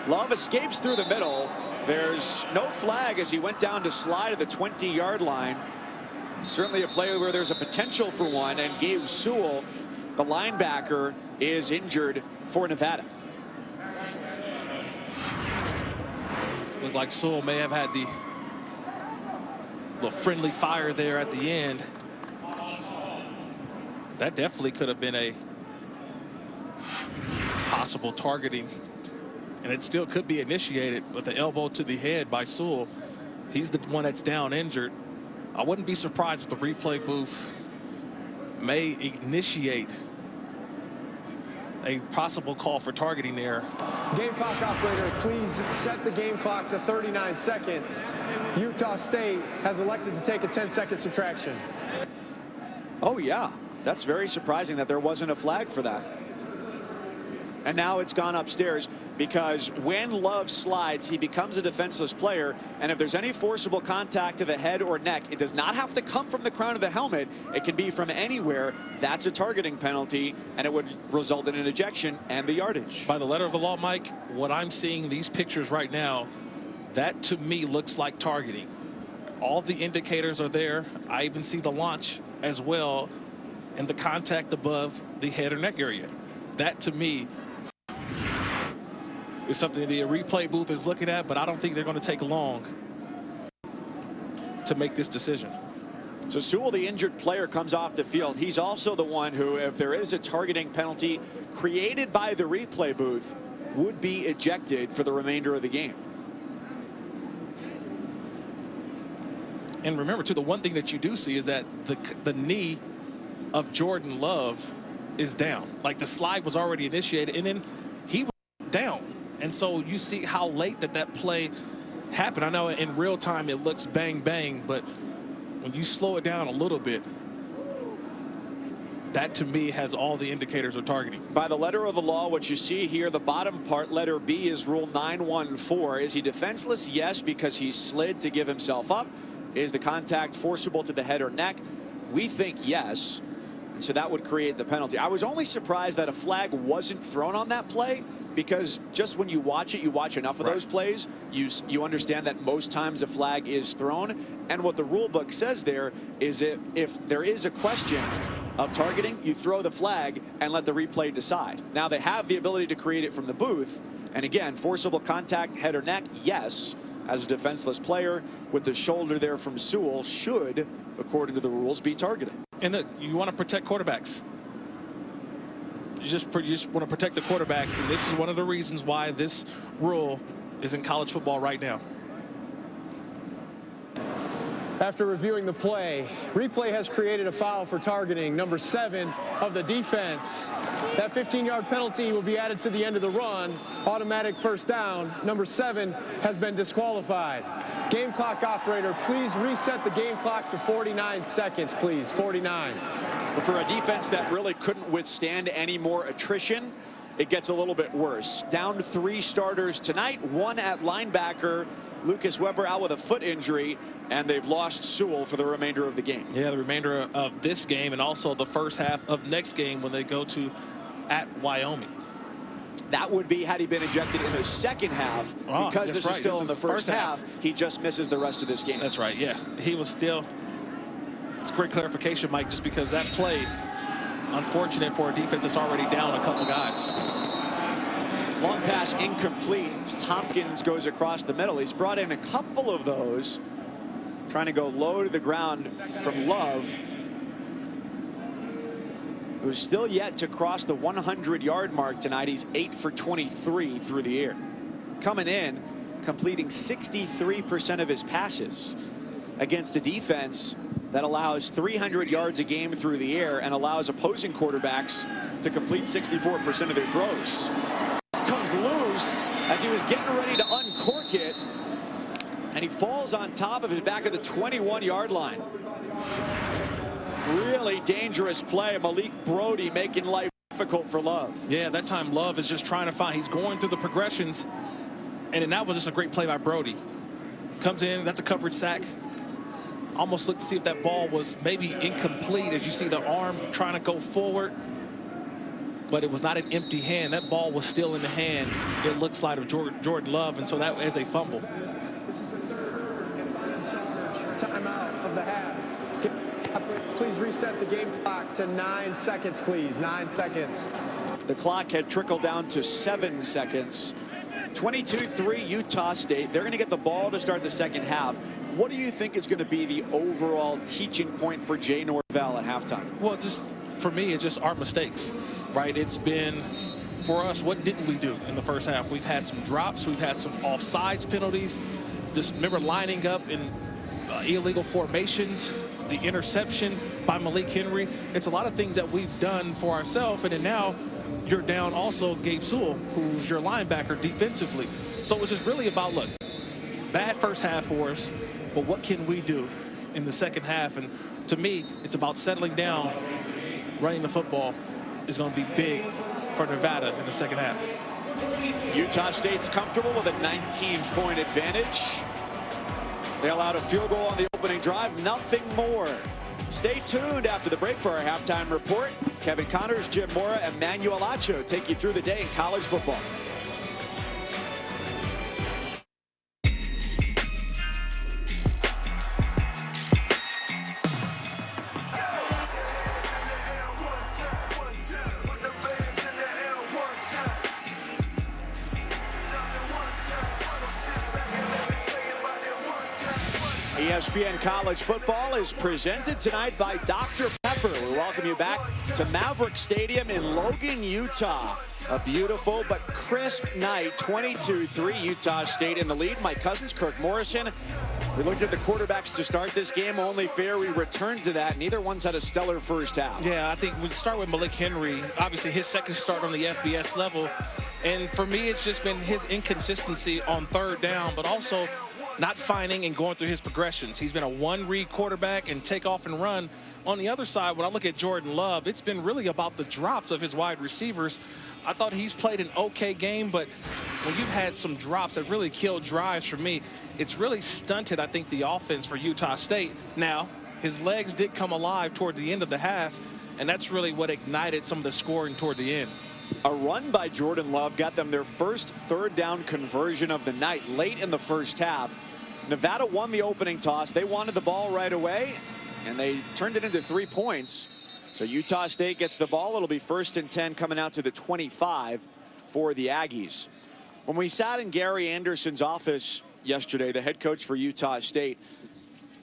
Love escapes through the middle. There's no flag as he went down to slide at the 20-yard line. Certainly a play where there's a potential for one, and Gabe Sewell, the linebacker, is injured for Nevada. Looked like Sewell may have had the little friendly fire there at the end. That definitely could have been a possible targeting, and it still could be initiated with the elbow to the head by Sewell. He's the one that's down injured. I wouldn't be surprised if the replay booth may initiate a possible call for targeting there. Game clock operator, please set the game clock to 39 seconds. Utah State has elected to take a 10-second subtraction. Oh, yeah. That's very surprising that there wasn't a flag for that. And now it's gone upstairs, because when Love slides, he becomes a defenseless player. And if there's any forcible contact to the head or neck, it does not have to come from the crown of the helmet. It can be from anywhere. That's a targeting penalty, and it would result in an ejection and the yardage. By the letter of the law, Mike, what I'm seeing these pictures right now, That to me looks like targeting. All the indicators are there. I even see the launch as well and the contact above the head or neck area. That to me is something the replay booth is looking at, but I don't think they're going to take long to make this decision. So Sewell, the injured player, comes off the field. He's also the one who, if there is a targeting penalty created by the replay booth, would be ejected for the remainder of the game. And remember, too, the one thing that you do see is that the knee of Jordan Love is down. Like, the slide was already initiated, and then he was down. And so you see how late that play happened. I know in real time it looks bang, bang, but when you slow it down a little bit, that to me has all the indicators of targeting. By the letter of the law, what you see here, the bottom part, letter B, is Rule 914. Is he defenseless? Yes, because he slid to give himself up. Is the contact forcible to the head or neck? We think yes. And so that would create the penalty. I was only surprised that a flag wasn't thrown on that play, because just when you watch it, you watch enough of those plays, you understand that most times a flag is thrown. And what the rule book says there is if there is a question of targeting, you throw the flag and let the replay decide. Now they have the ability to create it from the booth. And again, forcible contact, head or neck, yes. As a defenseless player with the shoulder there from Sewell should, according to the rules, be targeted. And look, you want to protect quarterbacks. You just want to protect the quarterbacks, and this is one of the reasons why this rule is in college football right now. After reviewing the play, replay has created a foul for targeting number 7 of the defense. That 15-yard penalty will be added to the end of the run. Automatic first down. Number 7 has been disqualified. Game clock operator, please reset the game clock to 49 seconds, please. 49. But for a defense that really couldn't withstand any more attrition, it gets a little bit worse. Down 3 starters tonight, 1 at linebacker. Lucas Weber out with a foot injury, and they've lost Sewell for the remainder of the game. Yeah, the remainder of this game, and also the first half of next game when they go to at Wyoming. That would be had he been ejected in the second half. Because this is still in the first half, he just misses the rest of this game. That's right, yeah. He was still, it's great clarification, Mike, just because that play, unfortunate for a defense that's already down a couple guys. Long pass incomplete. Tompkins goes across the middle. He's brought in a couple of those, trying to go low to the ground from Love, who's still yet to cross the 100-yard mark tonight. He's 8 for 23 through the air. Coming in, completing 63% of his passes against a defense that allows 300 yards a game through the air and allows opposing quarterbacks to complete 64% of their throws. Comes loose as he was getting ready to uncork it, and he falls on top of it back at the 21-yard line. Really dangerous play. Malik Brody making life difficult for Love. Yeah, that time Love is just trying to find, he's going through the progressions, and then that was just a great play by Brody. Comes in, that's a coverage sack. Almost looked to see if that ball was maybe incomplete as you see the arm trying to go forward. But it was not an empty hand. That ball was still in the hand, it looks like, of Jordan Love, and so that is a fumble. Timeout of the half. Please reset the game clock to 9 seconds, please. 9 seconds. The clock had trickled down to 7 seconds. 22-3 Utah State. They're going to get the ball to start the second half. What do you think is going to be the overall teaching point for Jay Norvell at halftime? Well, just for me, it's just our mistakes, right? It's been, for us, what didn't we do in the first half? We've had some drops. We've had some offsides penalties. Just remember lining up in illegal formations, the interception by Malik Henry. It's a lot of things that we've done for ourselves, and then now you're down also Gabe Sewell, who's your linebacker defensively. So it's just really about, look, bad first half for us, but what can we do in the second half? And to me, it's about settling down. Running the football is going to be big for Nevada in the second half. Utah State's comfortable with a 19-point advantage. They allowed a field goal on the opening drive, nothing more. Stay tuned after the break for our halftime report. Kevin Connors, Jim Mora, and Manuel Acho take you through the day in college football. ESPN College Football is presented tonight by Dr. Pepper. We welcome you back to Maverick Stadium in Logan, Utah. A beautiful but crisp night, 22-3, Utah State in the lead. Mike Cousins, Kirk Morrison. We looked at the quarterbacks to start this game. Only fair we returned to that. Neither one's had a stellar first half. Yeah, I think we start with Malik Henry. Obviously, his second start on the FBS level. And for me, it's just been his inconsistency on third down, but also not finding and going through his progressions. He's been a one-read quarterback and take off and run. On the other side, when I look at Jordan Love, it's been really about the drops of his wide receivers. I thought he's played an okay game, but when you've had some drops that really killed drives for me, it's really stunted, I think, the offense for Utah State. Now, his legs did come alive toward the end of the half, and that's really what ignited some of the scoring toward the end. A run by Jordan Love got them their first third down conversion of the night late in the first half. Nevada won the opening toss. They wanted the ball right away, and they turned it into 3 points. So Utah State gets the ball. It'll be 1st and 10 coming out to the 25 for the Aggies. When we sat in Gary Anderson's office yesterday, the head coach for Utah State,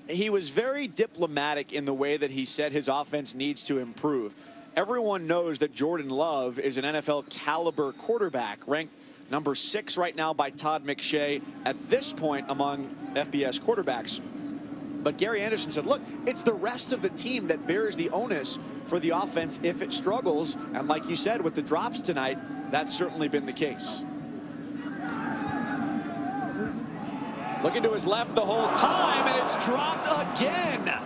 he was very diplomatic in the way that he said his offense needs to improve. Everyone knows that Jordan Love is an NFL caliber quarterback, ranked number 6 right now by Todd McShay at this point among FBS quarterbacks. But Gary Anderson said, look, it's the rest of the team that bears the onus for the offense if it struggles. And like you said, with the drops tonight, that's certainly been the case. Looking to his left the whole time, and it's dropped again.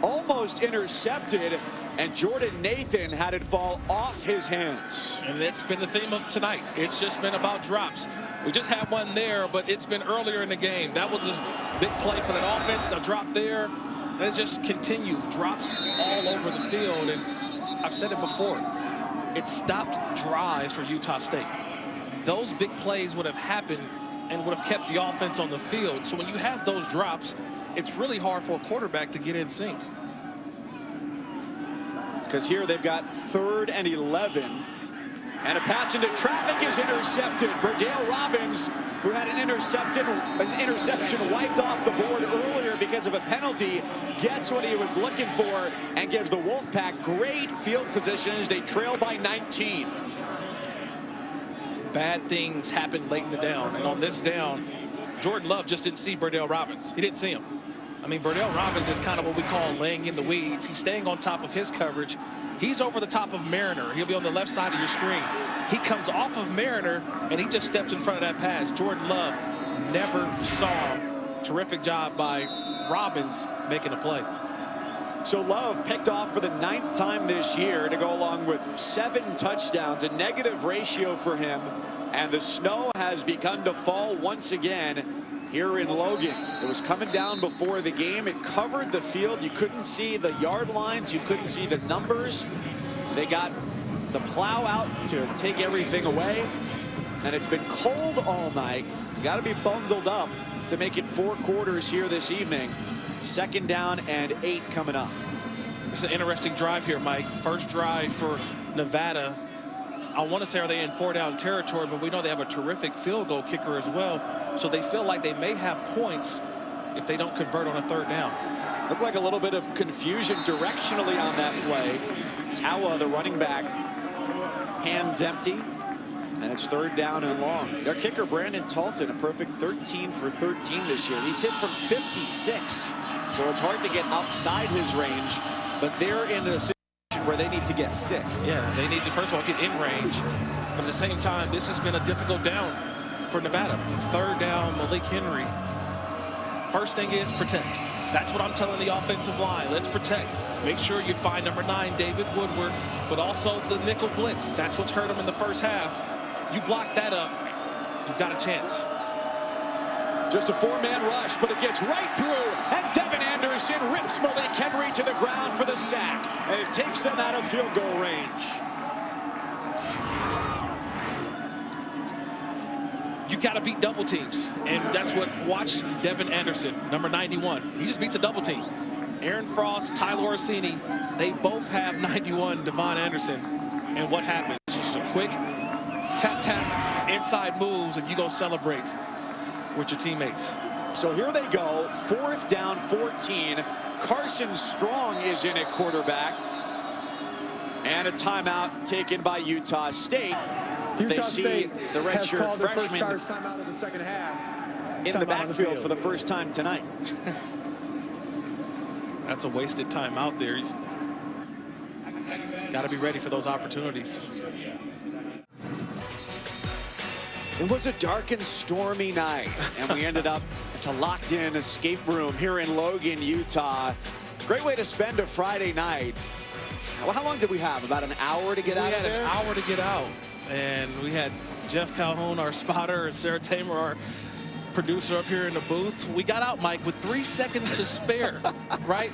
Almost intercepted, and Jordan Nathan had it fall off his hands. And that's been the theme of tonight. It's just been about drops. We just had one there, but it's been earlier in the game. That was a big play for that offense. A drop there. And it just continues. Drops all over the field. And I've said it before. It stopped drives for Utah State. Those big plays would have happened and would have kept the offense on the field. So when you have those drops, it's really hard for a quarterback to get in sync. Because here they've got 3rd and 11. And a pass into traffic is intercepted. Burdale Robbins, who had an interception wiped off the board earlier because of a penalty, gets what he was looking for and gives the Wolfpack great field position as they trail by 19. Bad things happen late in the down. And on this down, Jordan Love just didn't see Burdale Robbins. He didn't see him. I mean, Burdale Robbins is kind of what we call laying in the weeds. He's staying on top of his coverage. He's over the top of Mariner. He'll be on the left side of your screen. He comes off of Mariner, and he just steps in front of that pass. Jordan Love never saw him. Terrific job by Robbins making a play. So Love picked off for the 9th time this year to go along with 7 touchdowns, a negative ratio for him. And the snow has begun to fall once again here in Logan. It was coming down before the game. It covered the field. You couldn't see the yard lines. You couldn't see the numbers. They got the plow out to take everything away. And it's been cold all night. You got to be bundled up to make it 4 quarters here this evening. 2nd down and 8 coming up. It's an interesting drive here, Mike. First drive for Nevada. I want to say, are they in 4-down territory, but we know they have a terrific field goal kicker as well. So they feel like they may have points if they don't convert on a 3rd down. Looked like a little bit of confusion directionally on that play. Tawa, the running back, hands empty. And it's 3rd down and long. Their kicker, Brandon Talton, a perfect 13 for 13 this year. He's hit from 56. So it's hard to get outside his range. But they're in a situation where they need to get 6. Yeah, they need to, first of all, get in range. But at the same time, this has been a difficult down for Nevada. 3rd down, Malik Henry. First thing is protect. That's what I'm telling the offensive line. Let's protect. Make sure you find number 9, David Woodward, but also the nickel blitz. That's what's hurt him in the first half. You block that up, you've got a chance. Just a 4-man rush, but it gets right through, and Devin Anderson rips Malik Henry to the ground for the sack, and it takes them out of field goal range. You got to beat double teams, and that's what, watch Devin Anderson, number 91. He just beats a double team. Aaron Frost, Tyler Orsini, they both have 91, Devon Anderson. And what happens? Just a quick tap, tap, inside moves, and you go celebrate with your teammates. So here they go, 4th down 14. Carson Strong is in at quarterback. And a timeout taken by Utah State. Utah State the redshirt freshman timeout of the second half. in the backfield for the first time tonight. That's a wasted time out there. Got to be ready for those opportunities. It was a dark and stormy night, and we ended up at the locked-in escape room here in Logan, Utah. Great way to spend a Friday night. Well, how long did we have? About an hour to get out of there? We had an hour to get out, and we had Jeff Calhoun, our spotter, and Sarah Tamer, our producer, up here in the booth. We got out, Mike, with 3 seconds to spare, right?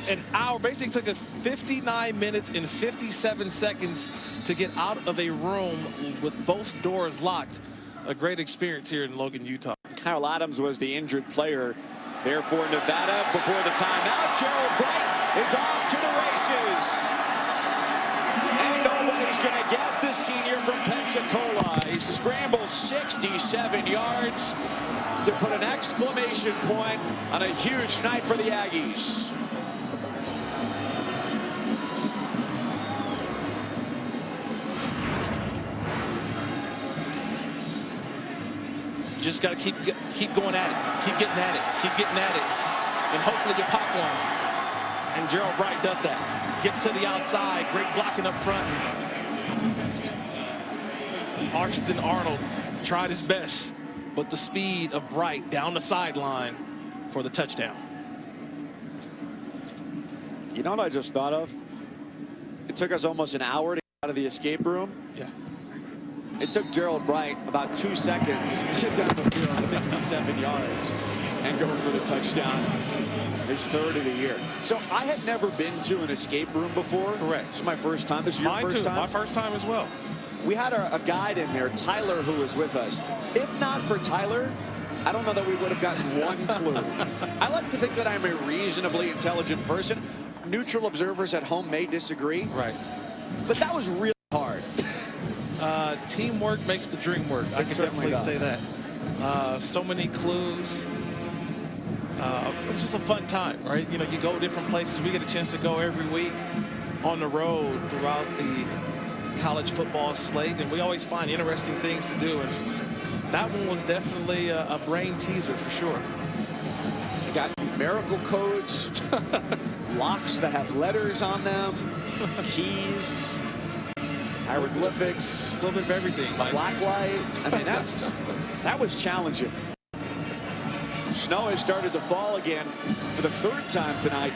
An hour, basically took us 59 minutes and 57 seconds to get out of a room with both doors locked. A great experience here in Logan, Utah. Kyle Adams was the injured player there for Nevada before the timeout. Gerald Bright is off to the races. And nobody's going to get the senior from Pensacola. He scrambles 67 yards to put an exclamation point on a huge night for the Aggies. Just got to keep going at it, keep getting at it, keep getting at it, and hopefully you pop one. And Gerald Bright does that. Gets to the outside, great blocking up front. Austin Arnold tried his best, but the speed of Bright down the sideline for the touchdown. You know what I just thought of? It took us almost an hour to get out of the escape room. Yeah. It took Gerald Bright about 2 seconds to get down the field, 67 yards, and go for the touchdown. His 3rd of the year. So I had never been to an escape room before. Correct. This is my first time. This is your first time? My first time as well. We had a guide in there, Tyler, who was with us. If not for Tyler, I don't know that we would have gotten one clue. I like to think that I'm a reasonably intelligent person. Neutral observers at home may disagree. Right. But that was really hard. Teamwork makes the dream work. I can definitely say that. So many clues. It's just a fun time, right? You know, you go different places. We get a chance to go every week on the road throughout the college football slate, and we always find interesting things to do. And that one was definitely a brain teaser for sure. You got numerical codes, locks that have letters on them, keys, hieroglyphics, A little bit of everything. a black light. I mean, that was challenging. Snow has started to fall again for the 3rd time tonight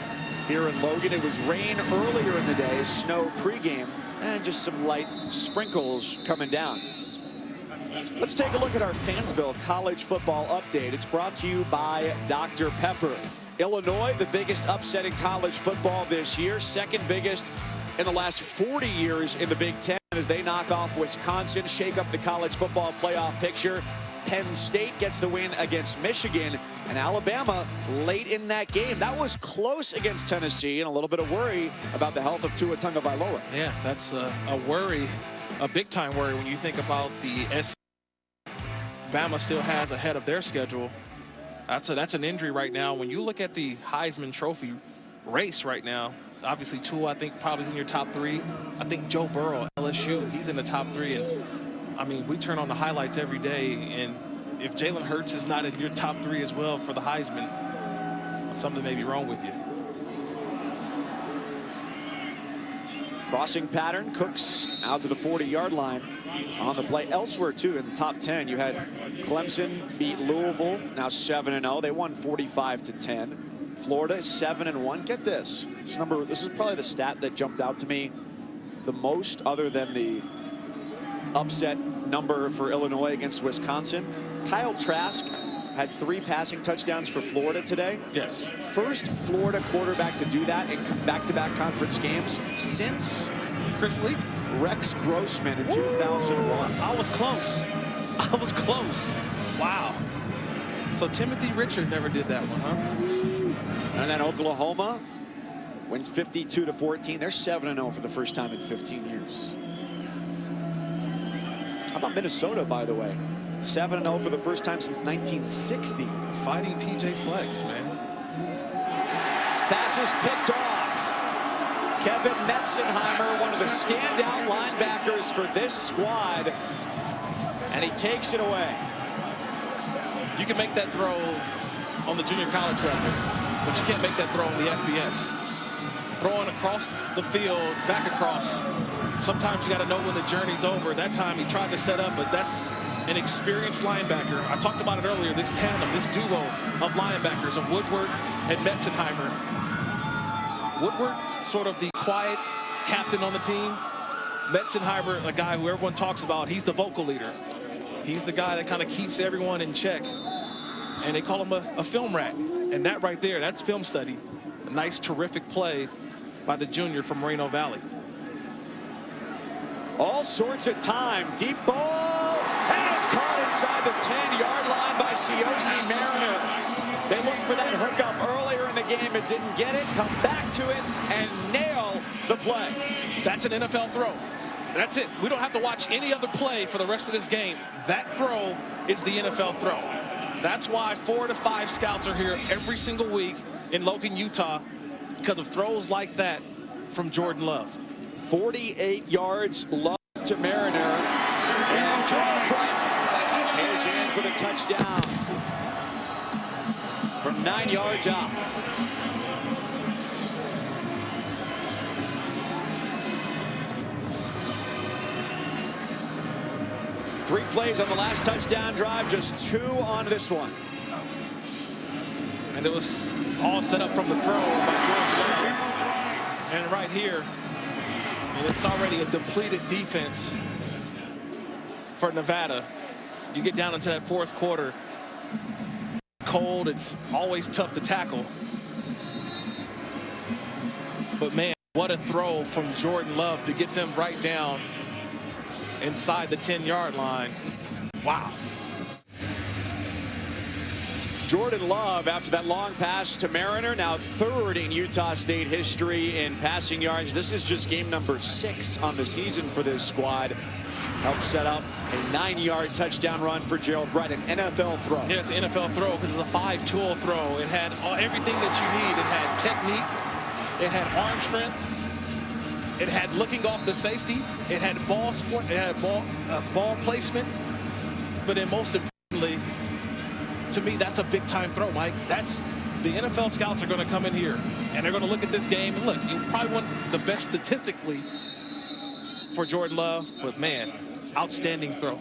here in Logan. It was rain earlier in the day, snow pregame, and just some light sprinkles coming down. Let's take a look at our Fansville college football update. It's brought to you by Dr. Pepper. Illinois, the biggest upset in college football this year, 2nd biggest in the last 40 years in the Big Ten as they knock off Wisconsin, shake up the college football playoff picture. Penn State gets the win against Michigan, and Alabama late in that game. That was close against Tennessee, and a little bit of worry about the health of Tua Tagovailoa. Yeah, that's a worry, a big-time worry when you think about the SEC. Bama still has ahead of their schedule. That's an injury right now. When you look at the Heisman Trophy race right now, obviously Tua, I think, probably is in your top 3. I think Joe Burrow, LSU, he's in the top 3. And I mean, we turn on the highlights every day, and if Jalen Hurts is not in your top 3 as well for the Heisman, something may be wrong with you. Crossing pattern, Cooks out to the 40-yard line on the play. Elsewhere, too, in the top 10, you had Clemson beat Louisville, now 7-0. They won 45-10. Florida 7-1. Get this. This is probably the stat that jumped out to me the most, other than the upset number for Illinois against Wisconsin. Kyle Trask had 3 passing touchdowns for Florida today. Yes. First Florida quarterback to do that in back-to-back conference games since Chris Leak? Rex Grossman in 2001. I was close. I was close. Wow. So Timothy Richard never did that one, huh? And then Oklahoma wins 52-14. They're 7-0 for the first time in 15 years. How about Minnesota, by the way? 7-0 for the first time since 1960. Fighting PJ Flex, man. Pass is picked off. Kevin Metzenheimer, one of the standout linebackers for this squad, and he takes it away. You can make that throw on the junior college level, but you can't make that throw on the FBS. Throwing across the field, back across, sometimes you got to know when the journey's over. That time he tried to set up, but that's an experienced linebacker. I talked about it earlier, this tandem, this duo of linebackers of Woodward and Metzenheimer. Woodward, sort of the quiet captain on the team. Metzenheimer, a guy who everyone talks about, he's the vocal leader. He's the guy that kind of keeps everyone in check. And they call him a film rat. And that right there, that's film study. A nice, terrific play by the junior from Moreno Valley. All sorts of time. Deep ball. And it's caught inside the 10-yard line by Ciosi Mariner. They looked for that hookup earlier in the game. It didn't get it. Come back to it and nail the play. That's an NFL throw. That's it. We don't have to watch any other play for the rest of this game. That throw is the NFL throw. That's why 4 to 5 scouts are here every single week in Logan, Utah, because of throws like that from Jordan Love. 48 yards, Love to Mariner. And Jordan Bright is in for the touchdown from 9 yards out. Three plays on the last touchdown drive, just 2 on this one. And it was all set up from the throw by Jordan Love. And right here, it's already a depleted defense for Nevada. You get down into that fourth quarter, cold, it's always tough to tackle. But man, what a throw from Jordan Love to get them right down inside the 10-yard line. Wow. Jordan Love, after that long pass to Mariner, now 3rd in Utah State history in passing yards. This is just game number 6 on the season for this squad. Helped set up a 9-yard touchdown run for Gerald Bright, an NFL throw. Yeah, it's an NFL throw because it's a 5-tool throw. It had everything that you need. It had technique. It had arm strength. It had looking off the safety. It had ball split. It had ball placement. But then most importantly, to me, that's a big-time throw, Mike. That's the NFL scouts are going to come in here, and they're going to look at this game. And look, you probably want the best statistically for Jordan Love, but, man, outstanding throw.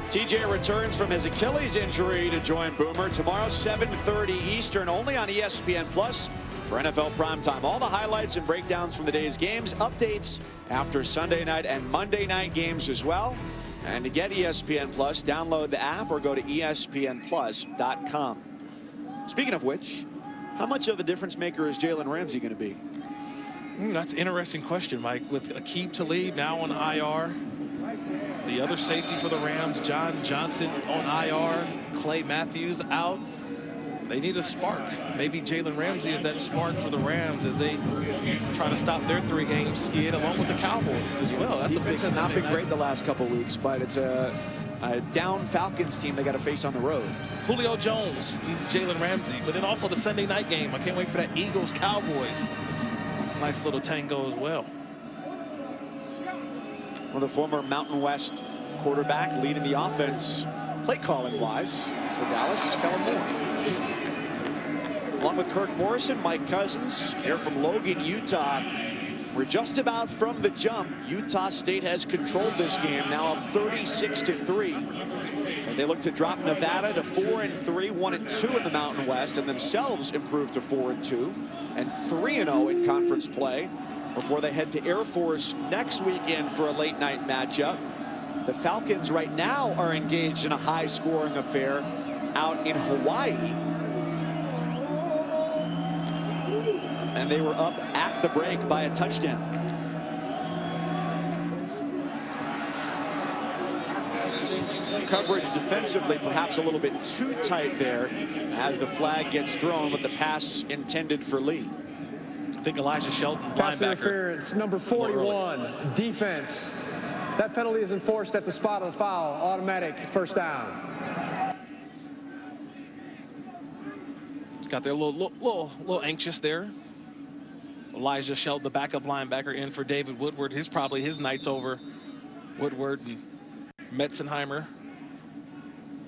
TJ returns from his Achilles injury to join Boomer tomorrow, 7:30 Eastern, only on ESPN Plus for NFL Primetime. All the highlights and breakdowns from the day's games, updates after Sunday night and Monday night games as well. And to get ESPN Plus, download the app or go to ESPNplus.com. Speaking of which, how much of a difference maker is Jalen Ramsey going to be? That's an interesting question, Mike. With Aqib Talib now on IR, the other safety for the Rams, John Johnson on IR, Clay Matthews out. They need a spark. Maybe Jalen Ramsey is that spark for the Rams as they try to stop their 3-game skid along with the Cowboys as well. That's Defense has not been great the last couple of weeks, but it's a down Falcons team they got to face on the road. Julio Jones needs Jalen Ramsey, but then also the Sunday night game. I can't wait for that Eagles-Cowboys. Nice little tango as well. Well, the former Mountain West quarterback leading the offense, play calling wise, for Dallas is Kellen Moore. Along with Kirk Morrison, Mike Cousins, here from Logan, Utah. We're just about from the jump. Utah State has controlled this game, now up 36-3. As they look to drop Nevada to 4-3, 1-2 in the Mountain West, and themselves improve to 4-2 and 3-0 in conference play before they head to Air Force next weekend for a late night matchup. The Falcons right now are engaged in a high-scoring affair out in Hawaii. And they were up at the break by a touchdown. Coverage defensively perhaps a little bit too tight there as the flag gets thrown with the pass intended for Lee. I think Elijah Shelton, Pass linebacker. interference, number 41, defense. That penalty is enforced at the spot of the foul. Automatic first down. Got there a little anxious there. Elijah Schelt, the backup linebacker, in for David Woodward. Probably his night's over. Woodward and Metzenheimer,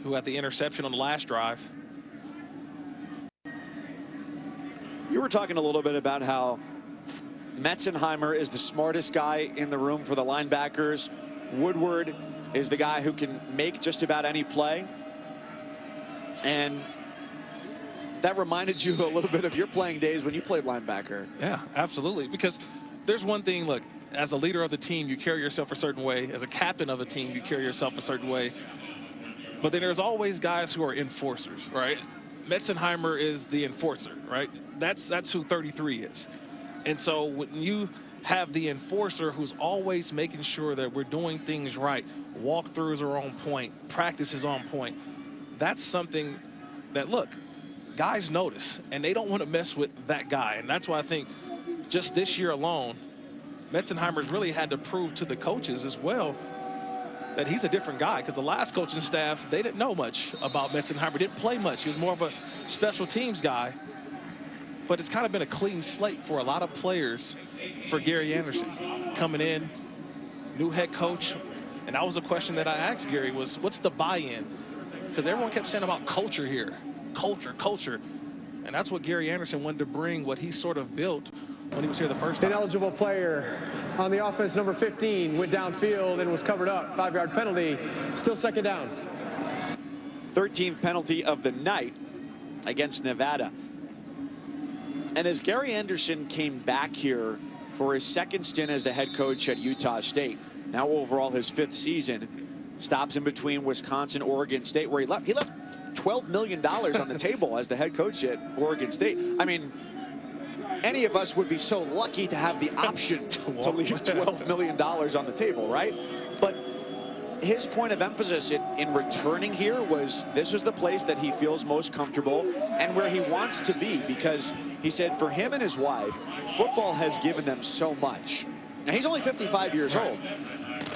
who had the interception on the last drive. You were talking a little bit about how Metzenheimer is the smartest guy in the room for the linebackers. Woodward is the guy who can make just about any play. And that reminded you a little bit of your playing days when you played linebacker. Yeah, absolutely. Because there's one thing, look, as a leader of the team, you carry yourself a certain way. As a captain of a team, you carry yourself a certain way. But then there's always guys who are enforcers, right? Metzenheimer is the enforcer, right? That's who 33 is. And so when you have the enforcer who's always making sure that we're doing things right, walkthroughs are on point, practice is on point, that's something that, look, guys notice, and they don't want to mess with that guy. And that's why I think just this year alone, Metzenheimer's really had to prove to the coaches as well that he's a different guy, because the last coaching staff, they didn't know much about Metzenheimer, didn't play much. He was more of a special teams guy. But it's kind of been a clean slate for a lot of players for Gary Anderson. Coming in, new head coach. And that was a question that I asked Gary was, what's the buy-in? Because everyone kept saying about culture here. Culture. And that's what Gary Anderson wanted to bring, what he sort of built when he was here the first time. Ineligible player on the offense, number 15, went downfield and was covered up. 5-yard penalty, still second down. 13th penalty of the night against Nevada. And as Gary Anderson came back here for his second stint as the head coach at Utah State, now overall his 5th season, stops in between Wisconsin, Oregon State, where he left $12 million on the table as the head coach at Oregon State. I mean, any of us would be so lucky to have the option to leave $12 million on the table, right? But his point of emphasis in returning here was this was the place that he feels most comfortable and where he wants to be, because he said for him and his wife, football has given them so much. Now, he's only 55 years old,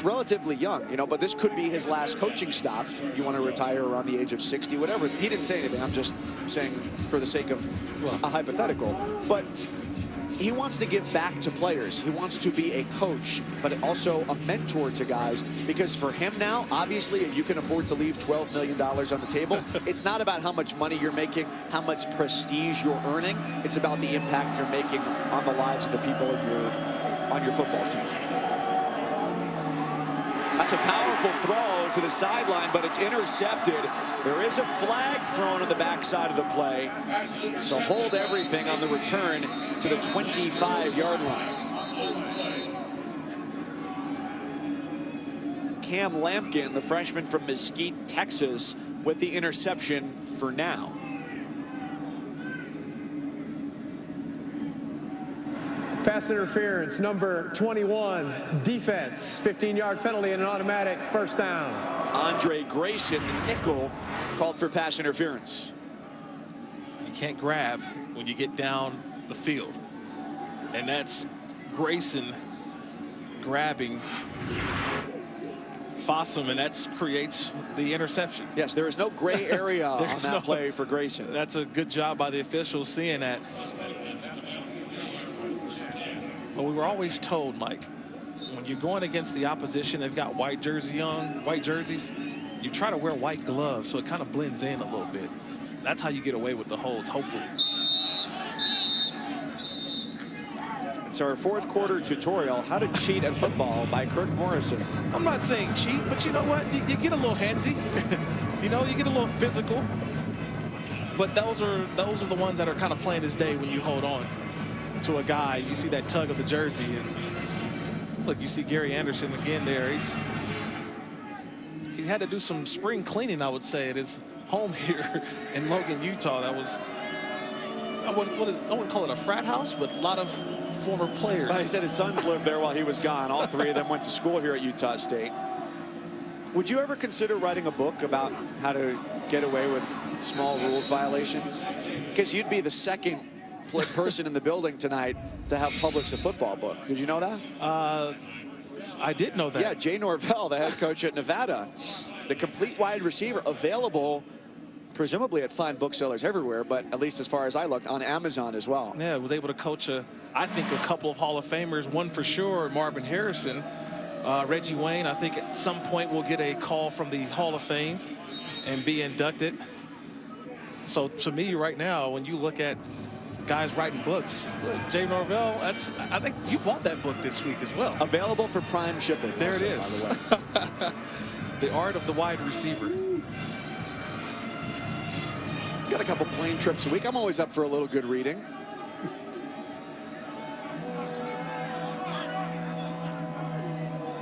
relatively young, you know, but this could be his last coaching stop. You want to retire around the age of 60, whatever. He didn't say anything. I'm just saying for the sake of a hypothetical. But he wants to give back to players. He wants to be a coach, but also a mentor to guys, because for him now, obviously, if you can afford to leave $12 million on the table, it's not about how much money you're making, how much prestige you're earning. It's about the impact you're making on the lives of the people on your football team. That's a powerful throw to the sideline, but it's intercepted. There is a flag thrown on the backside of the play. So hold everything on the return to the 25-yard line. Cam Lampkin, the freshman from Mesquite, Texas, with the interception for now. Pass interference, number 21, defense. 15-yard penalty and an automatic first down. Andre Grayson, the nickel, called for pass interference. You can't grab when you get down the field. And that's Grayson grabbing Fossum, and that creates the interception. Yes, there is no gray area on that play for Grayson. That's a good job by the officials seeing that. But we were always told, Mike, when you're going against the opposition, they've got white jerseys, you try to wear white gloves so it kind of blends in a little bit. That's how you get away with the holds, hopefully. It's our 4th quarter tutorial, how to cheat at football by Kirk Morrison. I'm not saying cheat, but you know what? You get a little handsy. You know, you get a little physical. But those are the ones that are kind of playing this day when you hold on to a guy. You see that tug of the jersey, and look, you see Gary Anderson again there. He's had to do some spring cleaning, I would say, at his home here in Logan, Utah. That was, I wouldn't call it a frat house, but a lot of former players. Well, he said his sons lived there while he was gone. All 3 of them went to school here at Utah State. Would you ever consider writing a book about how to get away with small rules violations? Because you'd be the second person in the building tonight to have published a football book. Did you know that? I did know that. Yeah, Jay Norvell, the head coach at Nevada, the complete wide receiver, available presumably at fine booksellers everywhere, but at least as far as I look, on Amazon as well. Yeah, was able to coach, I think, a couple of Hall of Famers. One for sure, Marvin Harrison. Reggie Wayne, I think at some point will get a call from the Hall of Fame and be inducted. So to me right now, when you look at guys writing books, look, Jay Norvell, I think you bought that book this week as well. Available for Prime shipping. There also, it is. by the way. The art of the wide receiver. Got a couple plane trips a week. I'm always up for a little good reading.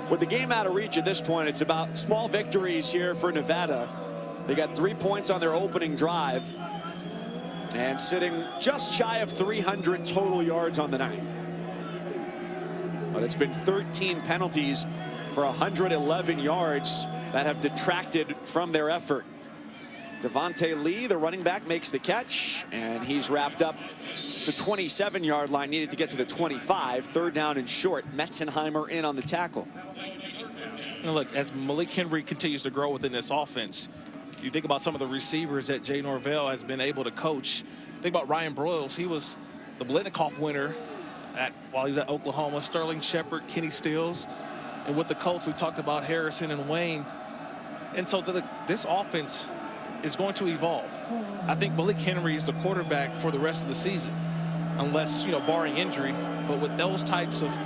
With the game out of reach at this point, it's about small victories here for Nevada. They got 3 points on their opening drive and sitting just shy of 300 total yards on the night. But it's been 13 penalties for 111 yards that have detracted from their effort. Devontae Lee, the running back, makes the catch, and he's wrapped up the 27-yard line, needed to get to the 25. Third down and short. Metzenheimer in on the tackle. And look, as Malik Henry continues to grow within this offense, you think about some of the receivers that Jay Norvell has been able to coach. Think about Ryan Broyles. He was the Blitnikoff winner while he was at Oklahoma. Sterling Shepard, Kenny Stills. And with the Colts, we talked about Harrison and Wayne. And so this offense is going to evolve. I think Malik Henry is the quarterback for the rest of the season, unless, barring injury. But with those types of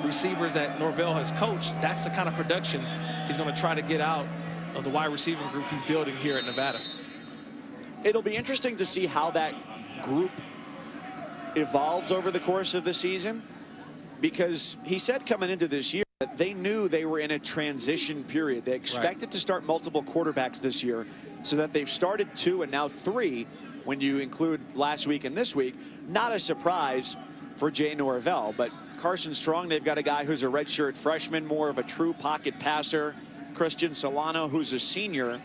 receivers that Norvell has coached, that's the kind of production he's going to try to get out of the wide receiving group he's building here at Nevada. It'll be interesting to see how that group evolves over the course of the season, because he said coming into this year that they knew they were in a transition period. They expected to start multiple quarterbacks this year, so that they've started 2 and now 3 when you include last week and this week. Not a surprise for Jay Norvell, but Carson Strong, they've got a guy who's a redshirt freshman, more of a true pocket passer. Christian Solano, who's a senior.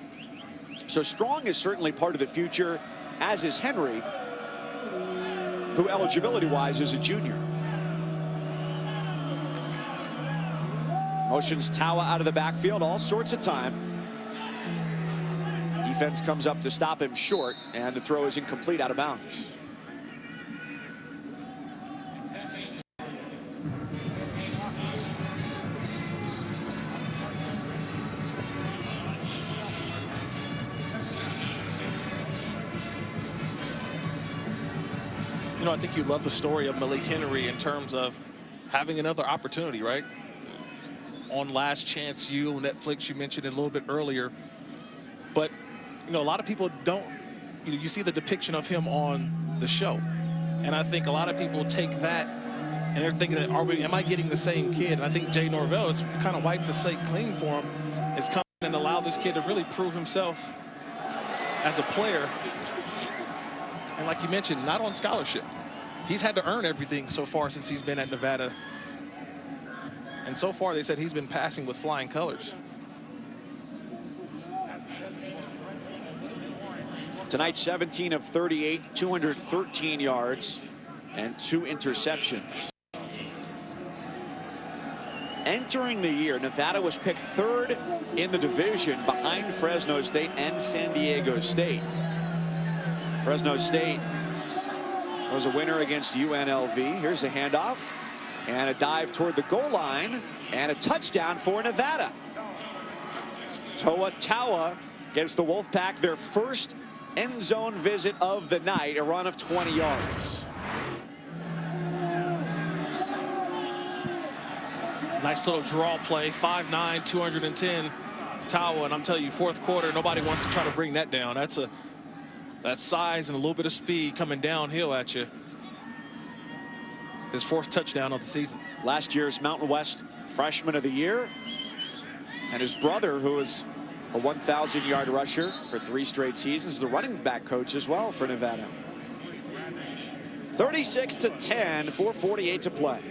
So Strong is certainly part of the future, as is Henry, who eligibility-wise is a junior. Motions Tawa out of the backfield, all sorts of time. Defense comes up to stop him short, and the throw is incomplete, out of bounds. I think you love the story of Malik Henry in terms of having another opportunity, right? On Last Chance U, Netflix, you mentioned it a little bit earlier. But, a lot of people don't, you see the depiction of him on the show. And I think a lot of people take that and they're thinking, am I getting the same kid? And I think Jay Norvell has kind of wiped the slate clean for him. It's come and allowed this kid to really prove himself as a player. And like you mentioned, not on scholarship. He's had to earn everything so far since he's been at Nevada. And so far, they said he's been passing with flying colors. Tonight, 17 of 38, 213 yards, and 2 interceptions. Entering the year, Nevada was picked 3rd in the division behind Fresno State and San Diego State. Fresno State was a winner against UNLV. Here's a handoff and a dive toward the goal line and a touchdown for Nevada. Toa Tawa gives the Wolfpack their first end zone visit of the night, a run of 20 yards. Nice little draw play, 5'9", 210 Tawa, and I'm telling you, fourth quarter, nobody wants to try to bring that down. That's size and a little bit of speed coming downhill at you. His 4th touchdown of the season. Last year's Mountain West Freshman of the Year, and his brother, who was a 1,000-yard rusher for 3 straight seasons, the running back coach as well for Nevada. 36-10, 4:48 to play.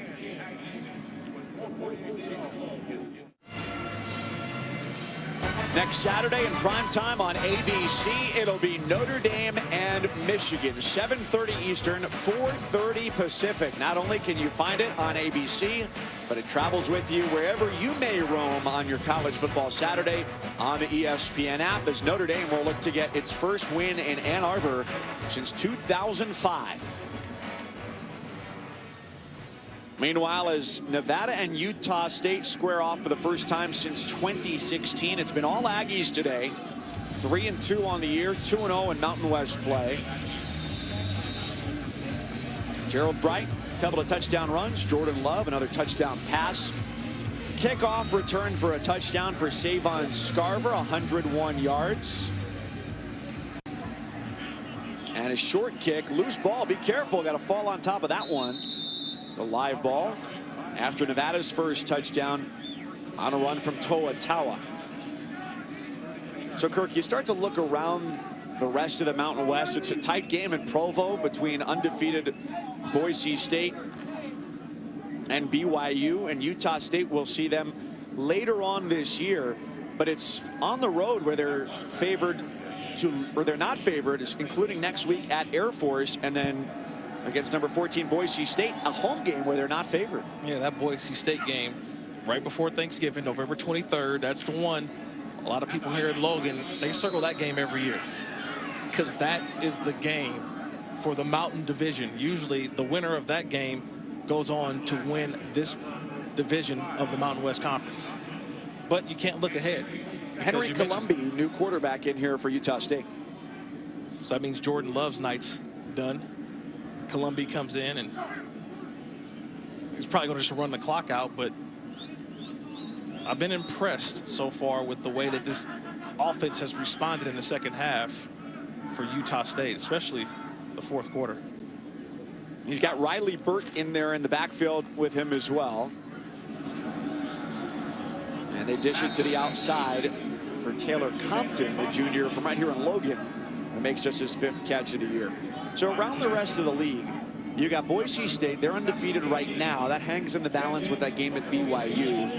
Next Saturday in prime time on ABC, it'll be Notre Dame and Michigan, 7:30 Eastern, 4:30 Pacific. Not only can you find it on ABC, but it travels with you wherever you may roam on your college football Saturday on the ESPN app, as Notre Dame will look to get its first win in Ann Arbor since 2005. Meanwhile, as Nevada and Utah State square off for the first time since 2016, it's been all Aggies today. 3-2 on the year, 2-0 in Mountain West play. Gerald Bright, a couple of touchdown runs. Jordan Love, another touchdown pass. Kickoff return for a touchdown for Savon Scarver, 101 yards. And a short kick, loose ball. Be careful, got to fall on top of that one. The live ball after Nevada's first touchdown on a run from Toa Taua. So, Kirk, you start to look around the rest of the Mountain West. It's a tight game in Provo between undefeated Boise State and BYU, and Utah State will see them later on this year. But it's on the road where they're favored to, or they're not favored, including next week at Air Force, and then against number 14 Boise State, a home game where they're not favored. Yeah, that Boise State game right before Thanksgiving, November 23rd, that's the one. A lot of people here at Logan, they circle that game every year because that is the game for the Mountain Division. Usually the winner of that game goes on to win this division of the Mountain West Conference. But you can't look ahead. Henry Colombi, new quarterback in here for Utah State. So that means Jordan Love's night's done. Colombi comes in and he's probably going to just run the clock out, but I've been impressed so far with the way that this offense has responded in the second half for Utah State, especially the fourth quarter. He's got Riley Burt in there in the backfield with him as well. And they dish it to the outside for Taylor Compton, the junior from right here in Logan, that makes just his 5th catch of the year. So around the rest of the league, you got Boise State. They're undefeated right now. That hangs in the balance with that game at BYU.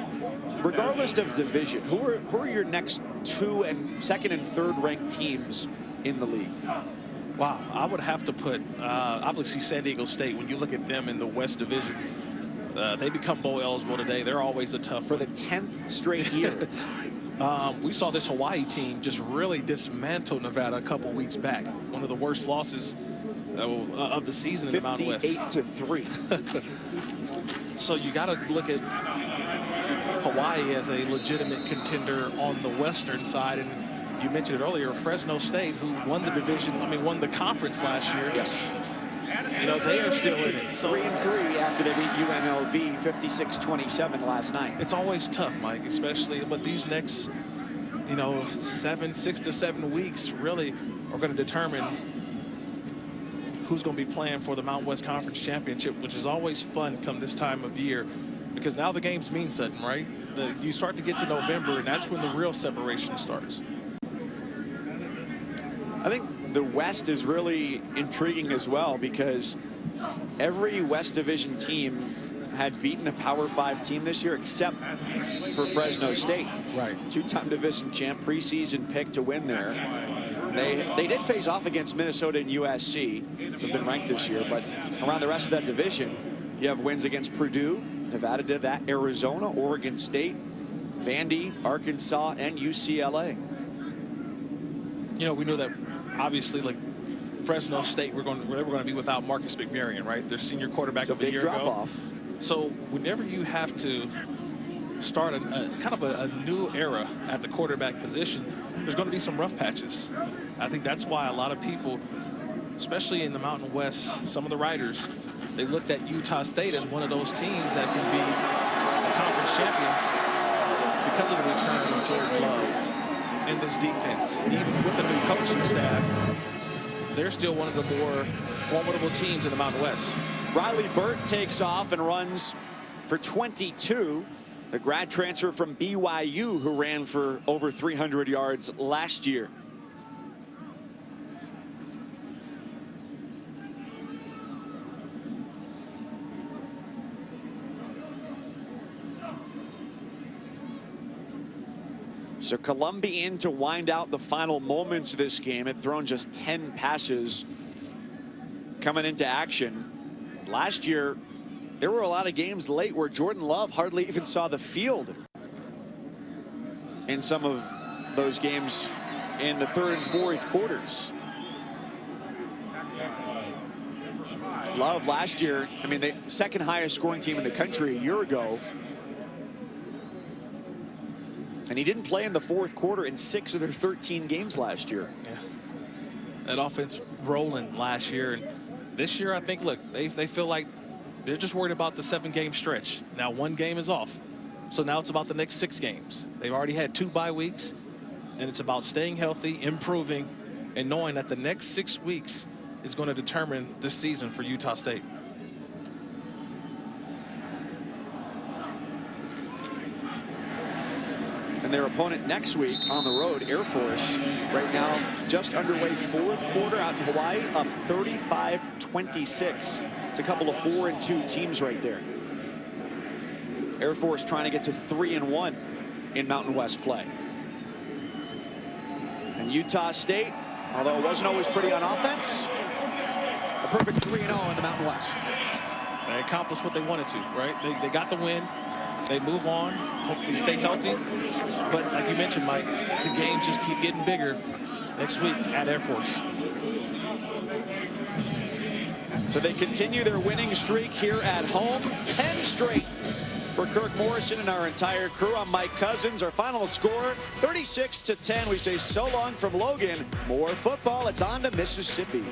Regardless of division, who are your next 2 and 2nd and 3rd ranked teams in the league? Wow, I would have to put obviously San Diego State. When you look at them in the West Division, they become bowl eligible today. They're always a tough for the 10th straight year. We saw this Hawaii team just really dismantle Nevada a couple weeks back. One of the worst losses of the season in the Mountain West. 58-3. So you got to look at Hawaii as a legitimate contender on the western side. And you mentioned it earlier, Fresno State, who won the division, won the conference last year. Yes. You know, they are still in it. So 3-3 after they beat UNLV 56-27 last night. It's always tough, Mike, especially, but these next, 6 to 7 weeks really are going to determine who's going to be playing for the Mountain West Conference Championship, which is always fun come this time of year, because now the games mean something, right? You start to get to November, and that's when the real separation starts. I think the West is really intriguing as well, because every West Division team had beaten a Power 5 team this year except for Fresno State. Right. 2-time division champ, preseason pick to win there. They did face off against Minnesota and USC, who've been ranked this year, but around the rest of that division, you have wins against Purdue. Nevada did that. Arizona, Oregon State, Vandy, Arkansas, and UCLA. We knew that obviously, like Fresno State, they were going to be without Marcus McMaryion, right? Their senior quarterback of the year ago. So whenever you have to start a kind of a new era at the quarterback position, there's going to be some rough patches. I think that's why a lot of people, especially in the Mountain West, some of the writers, they looked at Utah State as one of those teams that can be a conference champion because of the return of Jordan Love and this defense. Even with a new coaching staff, they're still one of the more formidable teams in the Mountain West. Riley Burt takes off and runs for 22. The grad transfer from BYU, who ran for over 300 yards last year. So Columbia in to wind out the final moments of this game. Had thrown just 10 passes coming into action. Last year, there were a lot of games late where Jordan Love hardly even saw the field in some of those games in the third and fourth quarters. Love last year, I mean, the second highest scoring team in the country a year ago. And he didn't play in the fourth quarter in 6 of their 13 games last year. Yeah. That offense rolling last year. And this year, I think, look, they feel like they're just worried about the 7-game stretch. Now 1 game is off. So now it's about the next 6 games. They've already had 2 bye weeks. And it's about staying healthy, improving, and knowing that the next 6 weeks is going to determine this season for Utah State. And their opponent next week on the road, Air Force, right now just underway 4th quarter out in Hawaii, up 35-26. It's a couple of 4-2 teams right there. Air Force trying to get to 3-1 in Mountain West play. And Utah State, although it wasn't always pretty on offense, a perfect 3-0 in the Mountain West. They accomplished what they wanted to, right? They got the win. They move on. Hopefully stay healthy. But like you mentioned, Mike, the games just keep getting bigger next week at Air Force. So they continue their winning streak here at home. 10 straight for Kirk Morrison and our entire crew. I'm Mike Cousins. Our final score, 36-10. We say so long from Logan. More football. It's on to Mississippi.